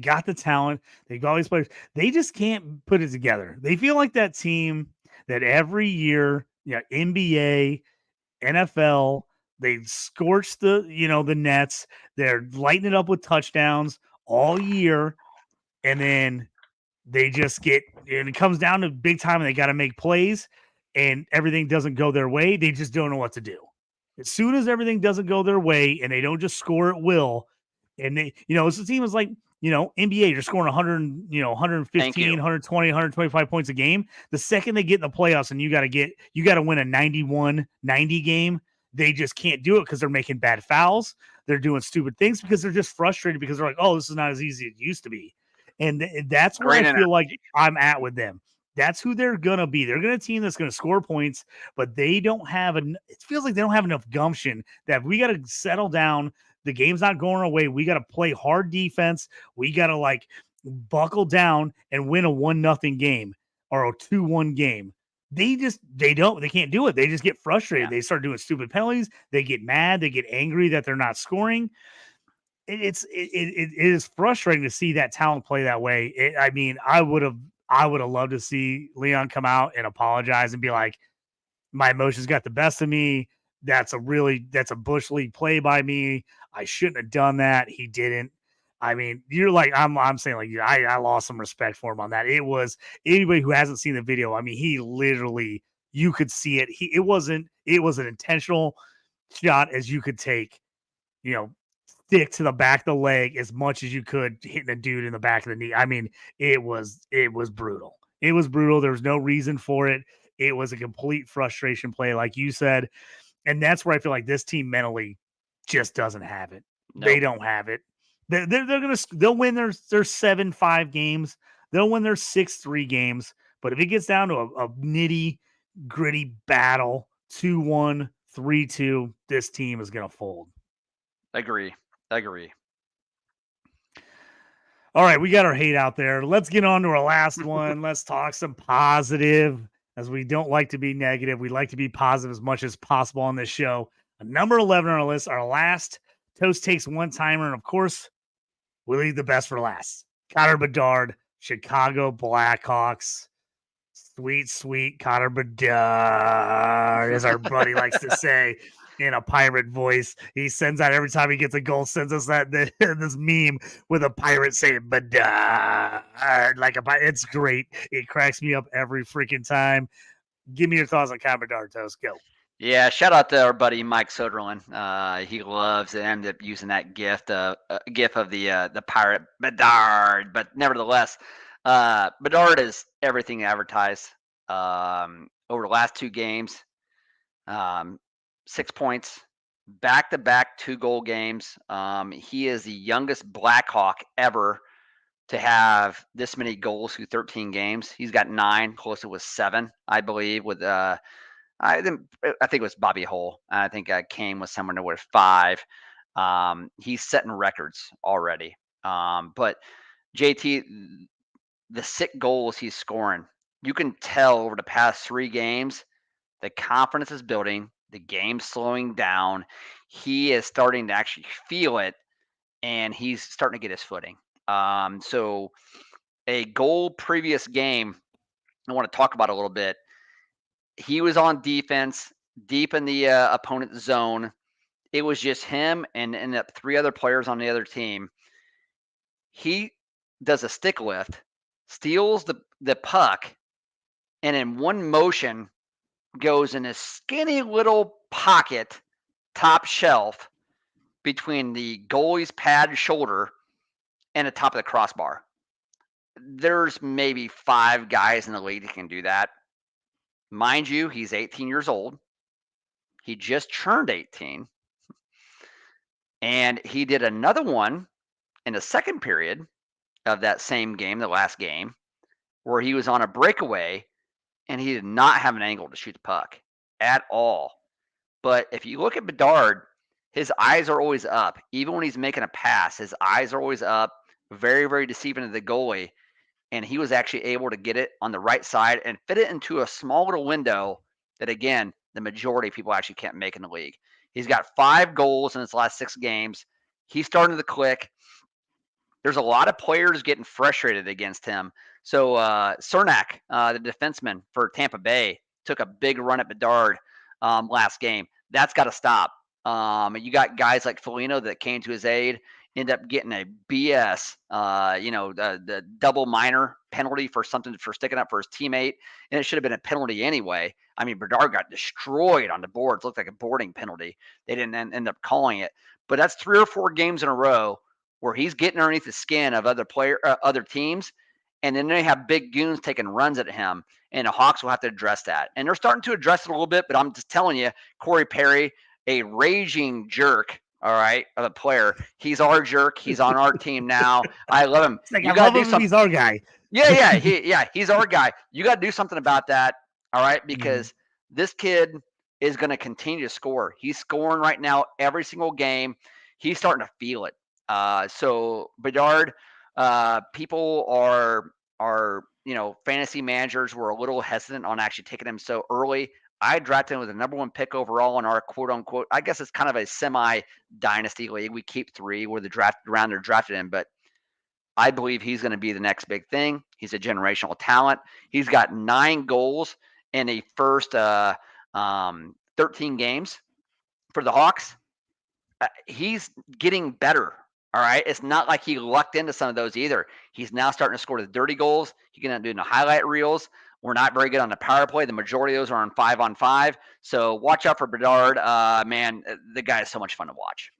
got the talent, they got all these players. They just can't put it together. They feel like that team that every year, NBA, NFL, they scorch the nets. They're lighting it up with touchdowns all year, and then they just and it comes down to big time, and they got to make plays, and everything doesn't go their way. They just don't know what to do. As soon as everything doesn't go their way and they don't just score at will, and it's the team is like, NBA, you're scoring 100, 115, 120, 125 points a game. The second they get in the playoffs and you got to win a 91-90 game, they just can't do it because they're making bad fouls. They're doing stupid things because they're just frustrated because they're like, oh, this is not as easy as it used to be. And that's where I feel like I'm at with them. That's who they're going to be. They're going to a team that's going to score points, but they don't have it feels like they don't have enough gumption that we got to settle down. The game's not going away. We got to play hard defense. We got to buckle down and win a 1-0 game or a 2-1 game. They can't do it. They just get frustrated. Yeah. They start doing stupid penalties. They get mad. They get angry that they're not scoring. It is frustrating to see that talent play that way. I would have loved to see Leon come out and apologize and be like, my emotions got the best of me. That's a Bush League play by me. I shouldn't have done that. He didn't. I mean, you're like, I'm saying like, I lost some respect for him on that. It was anybody who hasn't seen the video. I mean, he literally, you could see it. It was an intentional shot as you could take, you know, stick to the back of the leg as much as you could, hitting the dude in the back of the knee. I mean, it was brutal. It was brutal. There was no reason for it. It was a complete frustration play, like you said. And that's where I feel like this team mentally just doesn't have it. They Nope. don't have it. They'll win their 7-5 games. They'll win their 6-3 games. But if it gets down to a nitty gritty battle, 2-1, 3-2, this team is gonna fold. Agree. All right, we got our hate out there. Let's get on to our last one. Let's talk some positive, as we don't like to be negative. We like to be positive as much as possible on this show. Number 11 on our list, our last Toast Takes one-timer, and of course, we leave the best for last. Connor Bedard, Chicago Blackhawks. Sweet Connor Bedard, as our buddy likes to say in a pirate voice. He sends out every time he gets a goal, sends us this meme with a pirate saying Bedard like a pirate. It's great. It cracks me up every freaking time. Give me your thoughts on Connor Bedard, Toast. Go. Yeah, shout out to our buddy Mike Soderlin. He loves to end up using that gif of the pirate Bedard, but nevertheless, Bedard is everything advertised. Over the last 2 games, 6 points, back-to-back 2-goal games. He is the youngest Blackhawk ever to have this many goals through 13 games. He's got 9, close to 7, I believe, with I think it was Bobby Hull. I think Kane was somewhere with 5. He's setting records already. But JT, the 6 goals he's scoring, you can tell over the past 3 games, the confidence is building, the game's slowing down. He is starting to actually feel it, and he's starting to get his footing. So a goal previous game, I want to talk about a little bit. He was on defense, deep in the opponent's zone. It was just him and 3 other players on the other team. He does a stick lift, steals the puck, and in one motion goes in a skinny little pocket, top shelf, between the goalie's pad shoulder and the top of the crossbar. There's maybe 5 guys in the league that can do that. Mind you, he's 18 years old. He just turned 18. And he did another one in the second period of that same game, the last game, where he was on a breakaway and he did not have an angle to shoot the puck at all. But if you look at Bedard, his eyes are always up. Even when he's making a pass, his eyes are always up, very, very deceiving to the goalie. And he was actually able to get it on the right side and fit it into a small little window that, again, the majority of people actually can't make in the league. He's got 5 goals in his last 6 games. He's starting to click. There's a lot of players getting frustrated against him. So Cernak, the defenseman for Tampa Bay, took a big run at Bedard last game. That's got to stop. You got guys like Foligno that came to his aid, end up getting a BS, the double minor penalty for sticking up for his teammate, and it should have been a penalty anyway. I mean, Bedard got destroyed on the boards. Looked like a boarding penalty. They didn't end up calling it, but that's 3 or 4 games in a row where he's getting underneath the skin of other teams, and then they have big goons taking runs at him, and the Hawks will have to address that. And they're starting to address it a little bit, but I'm just telling you, Corey Perry, a raging jerk, all right, of a player. He's our jerk. He's on our team now. I love him. Like, you got to do something. He's our guy. Yeah, he's our guy. You got to do something about that, all right, because this kid is going to continue to score. He's scoring right now every single game. He's starting to feel it. So Bedard, people are fantasy managers were a little hesitant on actually taking him so early. I drafted him with the number 1 pick overall in our quote unquote, I guess it's kind of a semi dynasty league. We keep 3 where the draft round they're drafted in, but I believe he's going to be the next big thing. He's a generational talent. He's got 9 goals in the first 13 games for the Hawks. He's getting better All right. It's not like he lucked into some of those either. He's now starting to score the dirty goals. He can do the highlight reels. We're not very good on the power play. The majority of those are on 5-on-5. So watch out for Bedard. Man, the guy is so much fun to watch.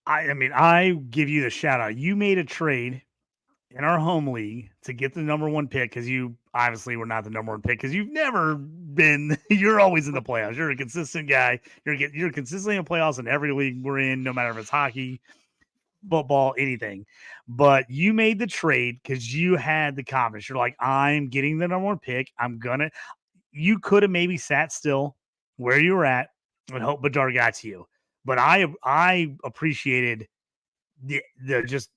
I mean, I give you the shout out. You made a trade in our home league to get the number one pick because you obviously were not the number one pick because you've never been. You're always in the playoffs. You're a consistent guy. You're consistently in playoffs in every league we're in, no matter if it's hockey, football, anything. But you made the trade because you had the confidence. You're like, I'm getting the number one pick. You could have maybe sat still where you were at and hope Bedard got to you. But I appreciated the just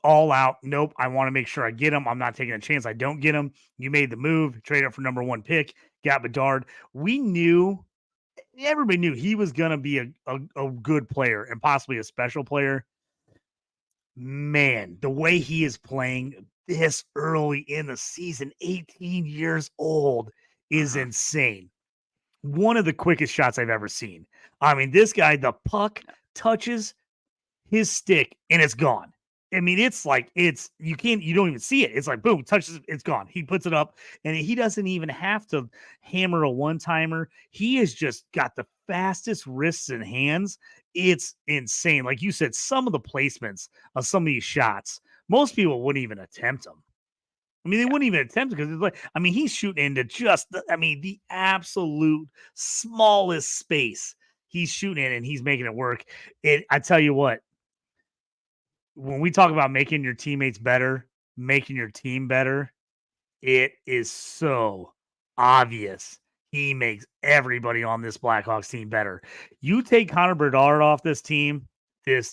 all out. Nope. I want to make sure I get him. I'm not taking a chance. I don't get him. You made the move, trade up for number one pick, got Bedard. Everybody knew he was going to be a good player and possibly a special player. Man, the way he is playing this early in the season, 18 years old, is insane. One of the quickest shots I've ever seen. I mean, this guy, the puck touches his stick and it's gone. I mean, you don't even see it. It's like, boom, touches, it's gone. He puts it up and he doesn't even have to hammer a one-timer. He has just got the fastest wrists and hands. It's insane. Like you said, some of the placements of some of these shots, most people wouldn't even attempt them. I mean, they wouldn't even attempt it because it's like, I mean, he's shooting into the absolute smallest space. He's shooting in and he's making it work. I tell you what, when we talk about making your teammates better, making your team better, it is so obvious. He makes everybody on this Blackhawks team better. You take Connor Bedard off this team is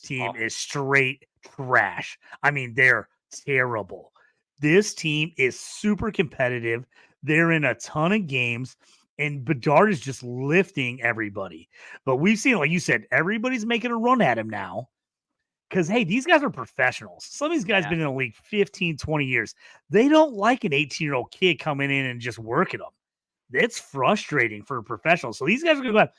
straight trash. I mean, they're terrible. This team is super competitive. They're in a ton of games, and Bedard is just lifting everybody. But we've seen, like you said, everybody's making a run at him now. Because, hey, these guys are professionals. Some of these guys been in the league 15, 20 years. They don't like an 18-year-old kid coming in and just working them. It's frustrating for professionals. So these guys are going to go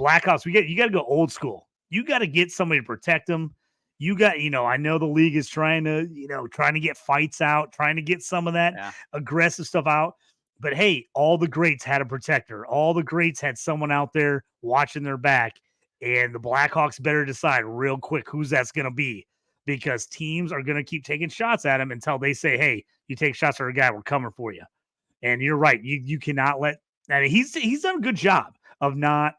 Blackhawks. You got to go old school. You got to get somebody to protect them. You got, I know the league is trying to get fights out, trying to get some of that aggressive stuff out. But hey, all the greats had a protector. All the greats had someone out there watching their back. And the Blackhawks better decide real quick who's that's going to be, because teams are going to keep taking shots at him until they say, hey, you take shots at a guy, we're coming for you. And you're right. You cannot let, I mean, he's done a good job of not,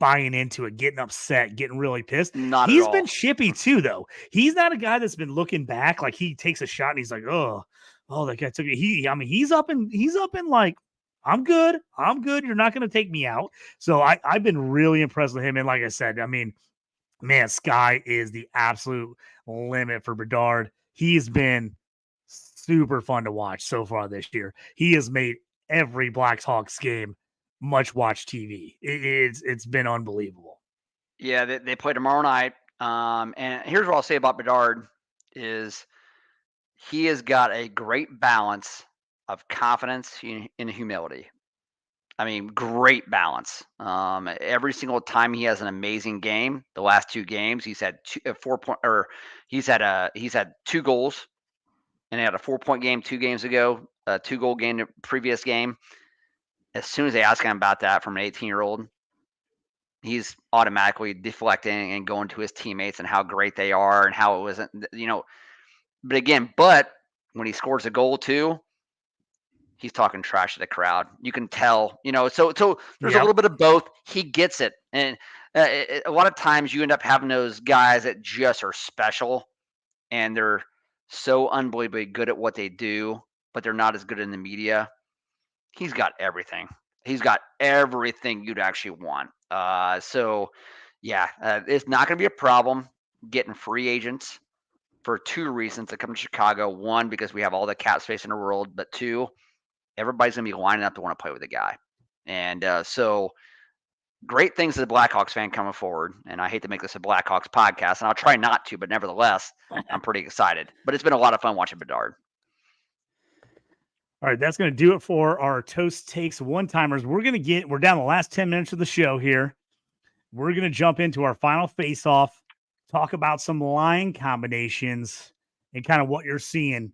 buying into it, getting upset, getting really pissed. He's been chippy too, though. He's not a guy that's been looking back. Like he takes a shot and he's like, oh, that guy took it. He's up in like, I'm good. You're not going to take me out. So I've been really impressed with him. And like I said, I mean, man, sky is the absolute limit for Bedard. He's been super fun to watch so far this year. He has made every Blackhawks game much watch TV. It's been unbelievable. Yeah, they play tomorrow night. And here's what I'll say about Bedard is he has got a great balance of confidence and humility. I mean, great balance. Every single time he has an amazing game. The last two games, he's had 2 goals, and he had a 4-point game 2 games ago, a 2-goal game the previous game. As soon as they ask him about that from an 18-year-old, he's automatically deflecting and going to his teammates and how great they are and how it wasn't, But when he scores a goal too, he's talking trash to the crowd. You can tell, so there's a little bit of both. He gets it. And a lot of times you end up having those guys that just are special and they're so unbelievably good at what they do, but they're not as good in the media. He's got everything. He's got everything you'd actually want. It's not going to be a problem getting free agents for 2 reasons to come to Chicago. 1, because we have all the cap space in the world, but 2, everybody's going to be lining up to want to play with the guy. And so great things as a Blackhawks fan coming forward. And I hate to make this a Blackhawks podcast, and I'll try not to, but nevertheless, I'm pretty excited. But it's been a lot of fun watching Bedard. All right, that's going to do it for our Toast Takes one-timers. We're down the last 10 minutes of the show here. we're going to jump into our final face-off, talk about some line combinations and kind of what you're seeing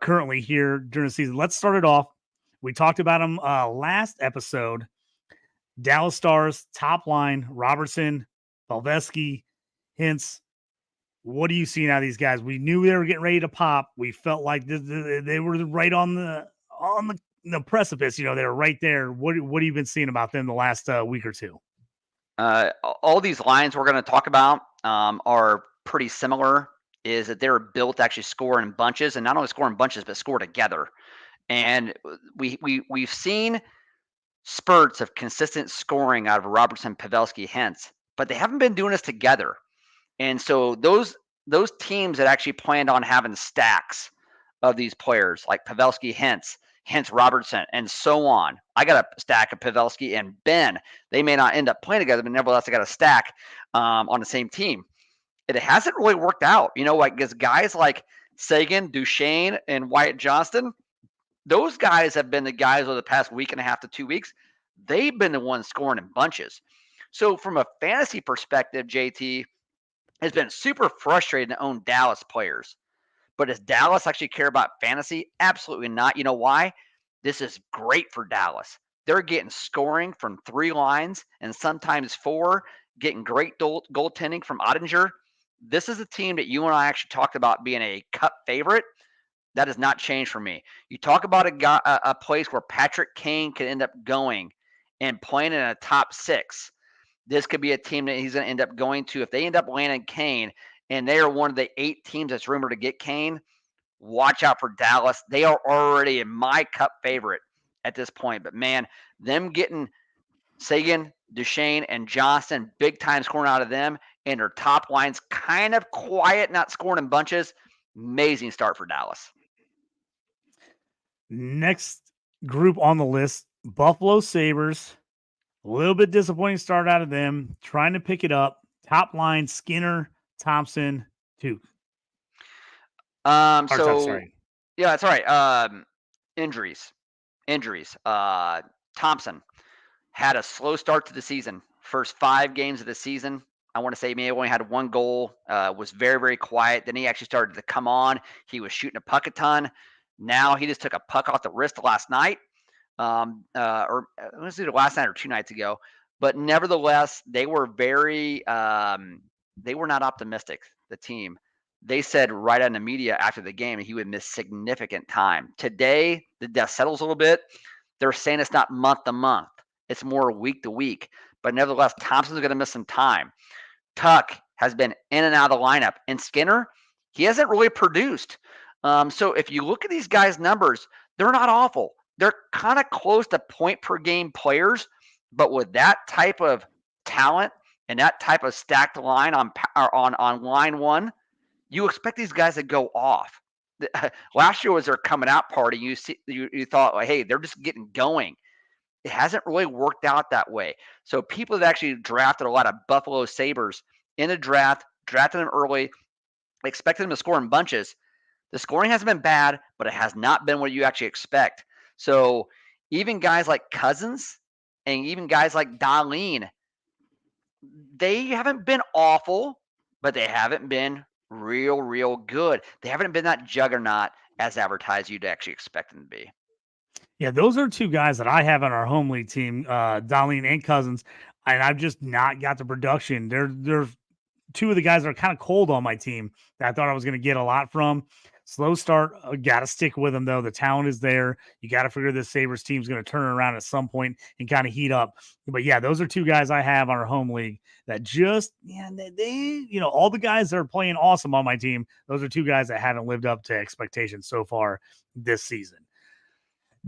currently here during the season. Let's start it off. We talked about them last episode. Dallas Stars, top line, Robertson, Pavelski, Hintz. What are you seeing out of these guys? We knew they were getting ready to pop. We felt like they were right on the precipice. You know, they were right there. What have you been seeing about them the last week or two? All these lines we're going to talk about are pretty similar. Is that they're built to actually score in bunches, and not only score in bunches, but score together. And we've seen spurts of consistent scoring out of Robertson, Pavelski, Hintz, but they haven't been doing this together. And so those teams that actually planned on having stacks of these players like Pavelski, Hintz, Robertson, and so on. I got a stack of Pavelski and Ben. They may not end up playing together, but nevertheless, I got a stack on the same team. It hasn't really worked out. You know, like because guys like Seguin, Duchesne, and Wyatt Johnston, those guys have been the guys over the past week and a half to 2 weeks. They've been the ones scoring in bunches. So from a fantasy perspective, JT, has been super frustrating to own Dallas players. But does Dallas actually care about fantasy? Absolutely not. You know why? This is great for Dallas. They're getting scoring from 3 lines and sometimes 4, getting great goaltending from Ottinger. This is a team that you and I actually talked about being a cup favorite. That has not changed for me. You talk about a place where Patrick Kane could end up going and playing in a top 6. This could be a team that he's going to end up going to. If they end up landing Kane and they are one of the 8 teams that's rumored to get Kane, watch out for Dallas. They are already in my cup favorite at this point. But, man, them getting Seguin, Duchesne, and Johnston, big time scoring out of them, and their top line's kind of quiet, not scoring in bunches. Amazing start for Dallas. Next group on the list, Buffalo Sabres. A little bit disappointing start out of them. Trying to pick it up. Top line, Skinner, Thompson, Tuch. Yeah, that's all right. Injuries. Thompson had a slow start to the season. First 5 games of the season, I want to say maybe only had 1 goal. Was very, very quiet. Then he actually started to come on. He was shooting a puck a ton. Now he just took a puck off the wrist last night. Or it was either last night or 2 nights ago. But nevertheless, they were they were not optimistic, the team. They said right on the media after the game he would miss significant time. Today, the dust settles a little bit. They're saying it's not month to month. It's more week to week. But nevertheless, Thompson's going to miss some time. Tuch has been in and out of the lineup. And Skinner, he hasn't really produced. So if you look at these guys' numbers, they're not awful. They're kind of close to point per game players. But with that type of talent and that type of stacked line on line 1, you expect these guys to go off. Last year was their coming out party. You thought, well, hey, they're just getting going. It hasn't really worked out that way. So people that actually drafted a lot of Buffalo Sabres in the draft, drafted them early, expected them to score in bunches. The scoring hasn't been bad, but it has not been what you actually expect. So even guys like Cousins and even guys like Dahlin, they haven't been awful, but they haven't been real good. They haven't been that juggernaut as advertised you'd actually expect them to be. Yeah, those are 2 guys that I have on our home league team, Dahlin and Cousins, and I've just not got the production. They're 2 of the guys that are kind of cold on my team that I thought I was going to get a lot from. Slow start, got to stick with them though. The talent is there. You got to figure this Sabres team's going to turn around at some point and kind of heat up. But yeah, those are 2 guys I have on our home league that just, they all the guys that are playing awesome on my team, those are 2 guys that haven't lived up to expectations so far this season.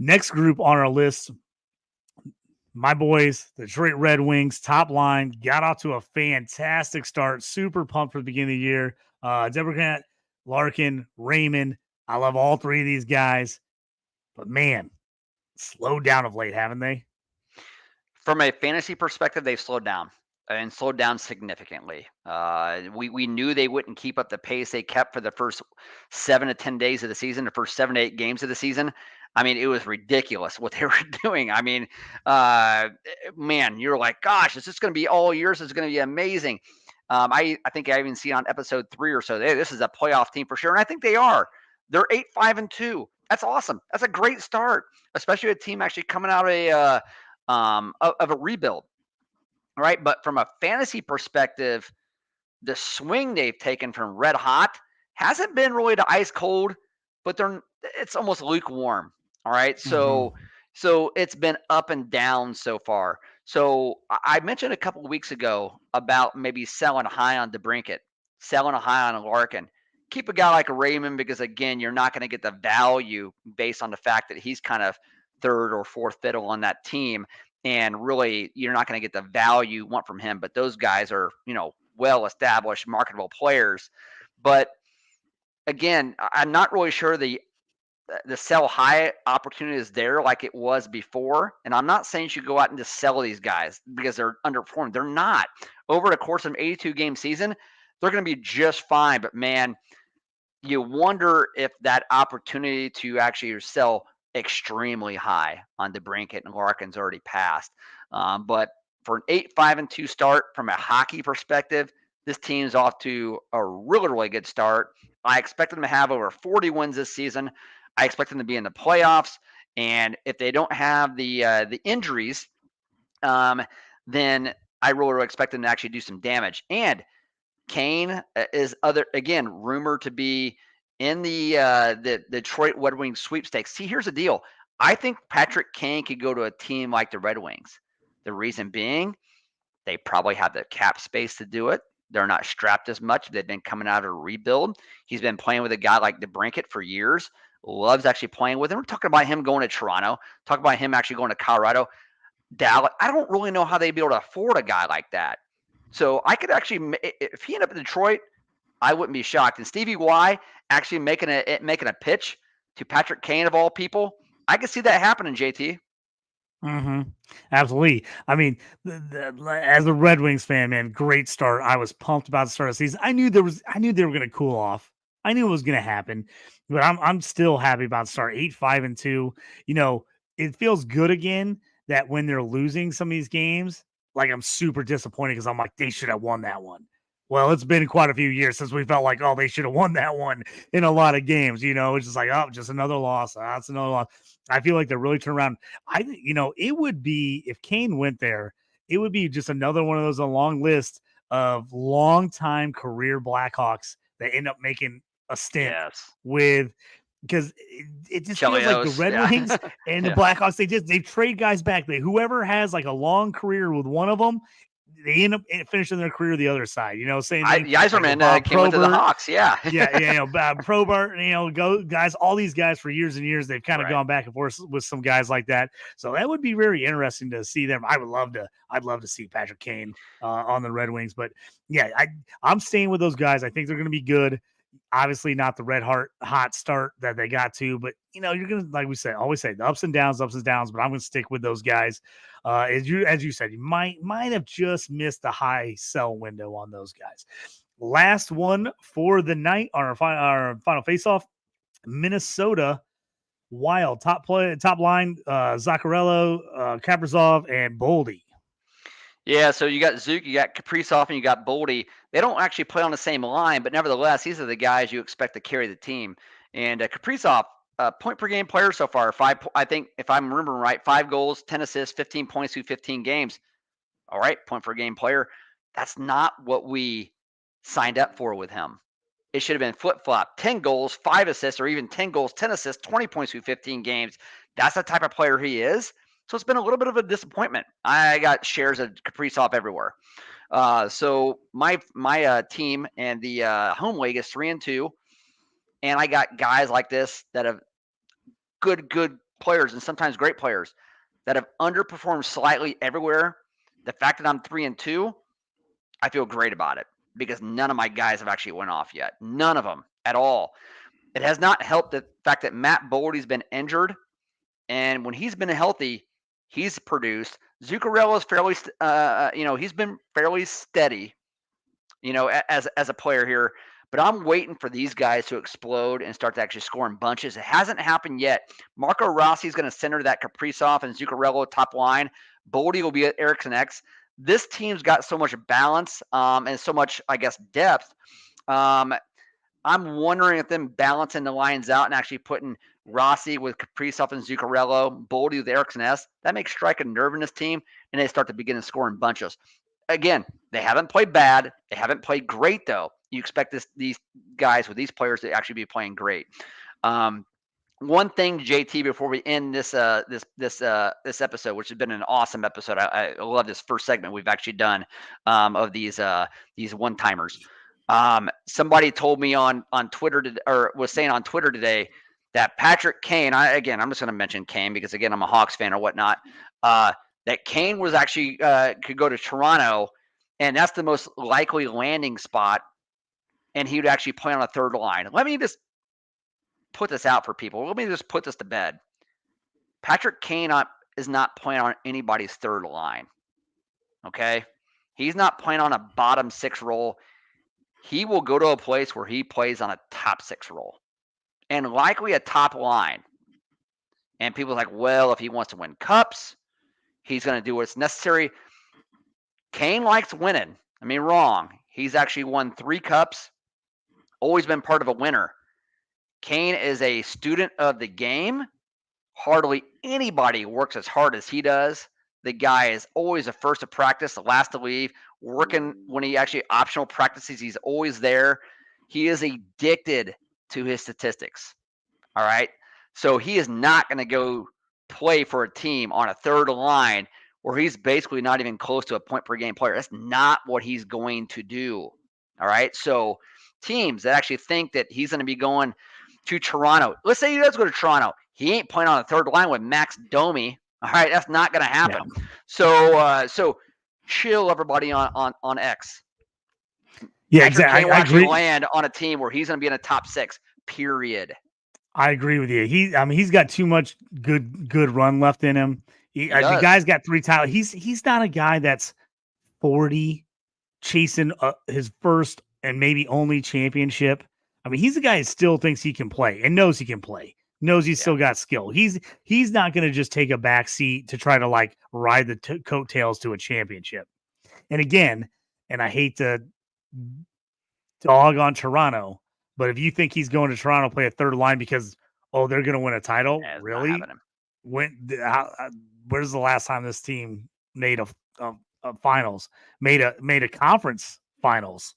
Next group on our list, my boys, the Detroit Red Wings, top line, got off to a fantastic start. Super pumped for the beginning of the year. Debrigant, Larkin, Raymond. I love all 3 of these guys. But, man, slowed down of late, haven't they? From a fantasy perspective, they've slowed down. and slowed down significantly. We knew they wouldn't keep up the pace they kept for the first 7 to 10 days of the season, the first 7 to 8 games of the season. I mean, it was ridiculous what they were doing. I mean, man, you're like, gosh, is this going to be all years? It's going to be amazing. I think I even see on episode 3 or so, hey, this is a playoff team for sure, and I think they are. They're 8-5-2. That's awesome. That's a great start, especially a team actually coming out of a rebuild. All right, but from a fantasy perspective, the swing they've taken from red hot hasn't been really to ice cold, but it's almost lukewarm. All right, so Mm-hmm. so it's been up and down so far. So I mentioned a couple of weeks ago about maybe selling high on DeBrincat, selling a high on Larkin. Keep a guy like Raymond because again, you're not going to get the value based on the fact that he's kind of third or fourth fiddle on that team, and really you're not going to get the value you want from him. But those guys are, well established, marketable players. But again, I'm not really sure the sell high opportunity is there like it was before. And I'm not saying you should go out and just sell these guys because they're underperforming. They're not. Over the course of an 82 game season, they're going to be just fine. But man, you wonder if that opportunity to actually sell extremely high on DeBrincat and Larkin's already passed. But for an 8-5-2 start from a hockey perspective, this team's off to a really, really good start. I expect them to have over 40 wins this season. I expect them to be in the playoffs. And if they don't have the injuries, then I really expect them to actually do some damage. And Kane is rumored to be in the Detroit Red Wings sweepstakes. See, here's the deal. I think Patrick Kane could go to a team like the Red Wings. The reason being, they probably have the cap space to do it. They're not strapped as much. They've been coming out of a rebuild. He's been playing with a guy like DeBrincat for years. Loves actually playing with him. We're talking about him going to Toronto. Talking about him actually going to Colorado, Dallas. I don't really know how they'd be able to afford a guy like that. So I could actually, if he ended up in Detroit, I wouldn't be shocked. And Stevie Y actually making a pitch to Patrick Kane of all people, I could see that happening, JT. Mm-hmm. Absolutely. I mean, as a Red Wings fan, man, great start. I was pumped about the start of the season. I knew they were going to cool off. I knew it was going to happen, but I'm still happy about the start. 8-5-2. It feels good again that when they're losing some of these games, like I'm super disappointed because I'm like they should have won that one. Well, it's been quite a few years since we felt like, oh, they should have won that one in a lot of games. It's just like, oh, just another loss. That's another loss. I feel like they're really turned around. It would be if Kane went there, it would be just another one of those a long list of long-time career Blackhawks that end up making a stint Yes. with because it just feels like the Chelios, Red yeah. Wings and the Yeah. Blackhawks, they trade guys back. Whoever has like a long career with one of them, they end up finishing their career the other side. Same thing like with Yzerman Bob came into the Probert. Hawks, yeah. Yeah, Probert, go guys, all these guys for years and years, they've kind of Right. gone back and forth with some guys like that. So that would be very interesting to see them. I'd love to see Patrick Kane on the Red Wings, but yeah, I'm staying with those guys. I think they're going to be good. Obviously not the hot start that they got to, but you're going to, like we said, always say the ups and downs, but I'm going to stick with those guys. As you said, you might have just missed the high sell window on those guys. Last one for the night, our final face-off, Minnesota Wild top line, Zuccarello, Kaprizov, and Boldy. Yeah, so you got Zook, you got Kaprizov, and you got Boldy. They don't actually play on the same line, but nevertheless, these are the guys you expect to carry the team. And Kaprizov, point per game player so far, I think if I'm remembering right, 5 goals, 10 assists, 15 points through 15 games. All right, point per game player. That's not what we signed up for with him. It should have been flip-flop, 10 goals, 5 assists, or even 10 goals, 10 assists, 20 points through 15 games. That's the type of player he is. So it's been a little bit of a disappointment. I got shares of Kaprizov everywhere. So my team and the home league is 3-2, and I got guys like this that have good players and sometimes great players that have underperformed slightly everywhere. The fact that I'm 3-2, I feel great about it because none of my guys have actually went off yet. None of them at all. It has not helped the fact that Matt Boldy's been injured, and when he's been healthy, He's produced. Zuccarello's fairly, he's been fairly steady, as a player here. But I'm waiting for these guys to explode and start to actually score in bunches. It hasn't happened yet. Marco Rossi's going to center that Kaprizov and Zuccarello top line. Boldy will be at Eriksson X. This team's got so much balance and so much, I guess, depth. I'm wondering if them balancing the lines out and actually putting Rossi with Kaprizov and Zuccarello, Boldy with Eriksson S, that makes strike a nerve in this team, and they start to begin to score in bunches. Again, they haven't played bad. They haven't played great, though. You expect these guys with these players to actually be playing great. One thing, JT, before we end this episode, which has been an awesome episode. I love this first segment we've actually done of these one timers. Somebody told me on Twitter or was saying on Twitter today that Patrick Kane. I'm just going to mention Kane because again I'm a Hawks fan or whatnot. That Kane was actually could go to Toronto, and that's the most likely landing spot, and he would actually play on a third line. Let me just put this out for people. Let me just put this to bed. Patrick Kane is not playing on anybody's third line. Okay? He's not playing on a bottom six role. He will go to a place where he plays on a top six role, and likely a top line. And people are like, well, if he wants to win cups, he's going to do what's necessary. Kane likes winning. I mean, wrong. He's actually won 3 cups, always been part of a winner. Kane is a student of the game. Hardly anybody works as hard as he does. The guy is always the first to practice, the last to leave. Working when he actually optional practices, he's always there. He is addicted to his statistics. All right. So he is not going to go play for a team on a third line where he's basically not even close to a point per game player. That's not what he's going to do. All right. So teams that actually think that he's going to be going to Toronto. Let's say he does go to Toronto. He ain't playing on a third line with Max Domi. All right. That's not going to happen. Yeah. So chill, everybody on X. Yeah, exactly. Kane will actually land on a team where he's going to be in a top 6, period. I agree with you. He's got too much good run left in him. The guy's got 3 titles. He's not a guy that's 40 chasing his first and maybe only championship. I mean, he's a guy that still thinks he can play and knows he can play. Knows he's still got skill. He's not going to just take a back seat to try to like ride the coattails to a championship. And again, and I hate to dog on Toronto, but if you think he's going to Toronto play a third line because they're going to win a title, really? Where's the last time this team made a finals? Made a conference finals?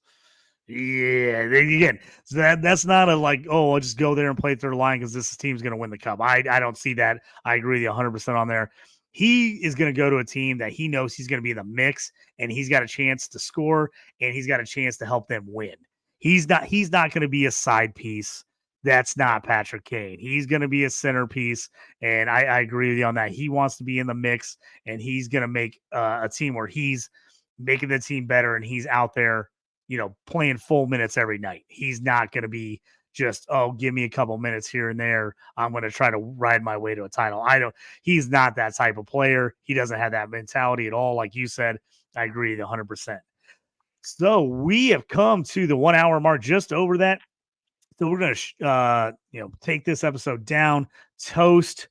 Yeah, again, so that's not a like, I'll just go there and play third line because this team's going to win the cup. I don't see that. I agree with you 100% on there. He is going to go to a team that he knows he's going to be in the mix, and he's got a chance to score, and he's got a chance to help them win. He's not going to be a side piece. That's not Patrick Kane. He's going to be a centerpiece, and I agree with you on that. He wants to be in the mix, and he's going to make a team where he's making the team better, and he's out there, playing full minutes every night. He's not going to be just, give me a couple minutes here and there. I'm going to try to ride my way to a title. He's not that type of player. He doesn't have that mentality at all. Like you said, I agree with you 100%. So we have come to the 1 hour mark, just over that. So we're going to, take this episode down. Toast,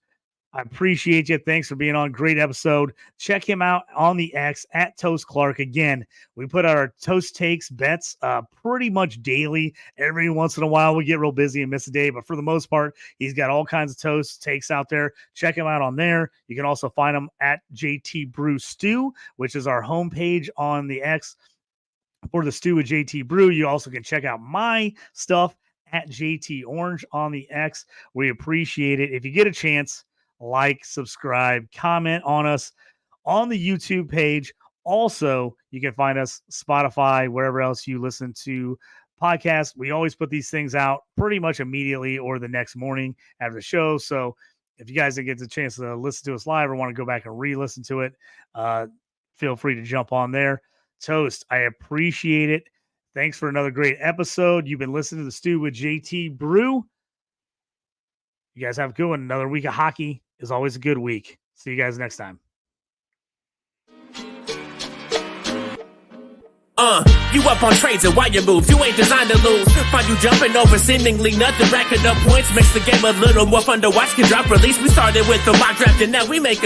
I appreciate you. Thanks for being on. Great episode. Check him out on the X at Toast Clark. Again, we put out our Toast Takes bets pretty much daily. Every once in a while, we get real busy and miss a day. But for the most part, he's got all kinds of Toast Takes out there. Check him out on there. You can also find him at JT Brew Stew, which is our homepage on the X for the Stew with JT Brew. You also can check out my stuff at JT Orange on the X. We appreciate it. If you get a chance, like, subscribe, comment on us on the YouTube page. Also, you can find us Spotify, wherever else you listen to podcasts. We always put these things out pretty much immediately or the next morning after the show. So if you guys didn't get the chance to listen to us live or want to go back and re-listen to it, feel free to jump on there. Toast, I appreciate it. Thanks for another great episode. You've been listening to the Stew with JT Brew. You guys have a good one. Another week of hockey is always a good week. See you guys next time. You up on trades and wire moves, you ain't designed to lose. Find you jumping over seemingly nothing, racking up points, makes the game a little more fun to watch. Can drop release, we started with the mock draft and now we make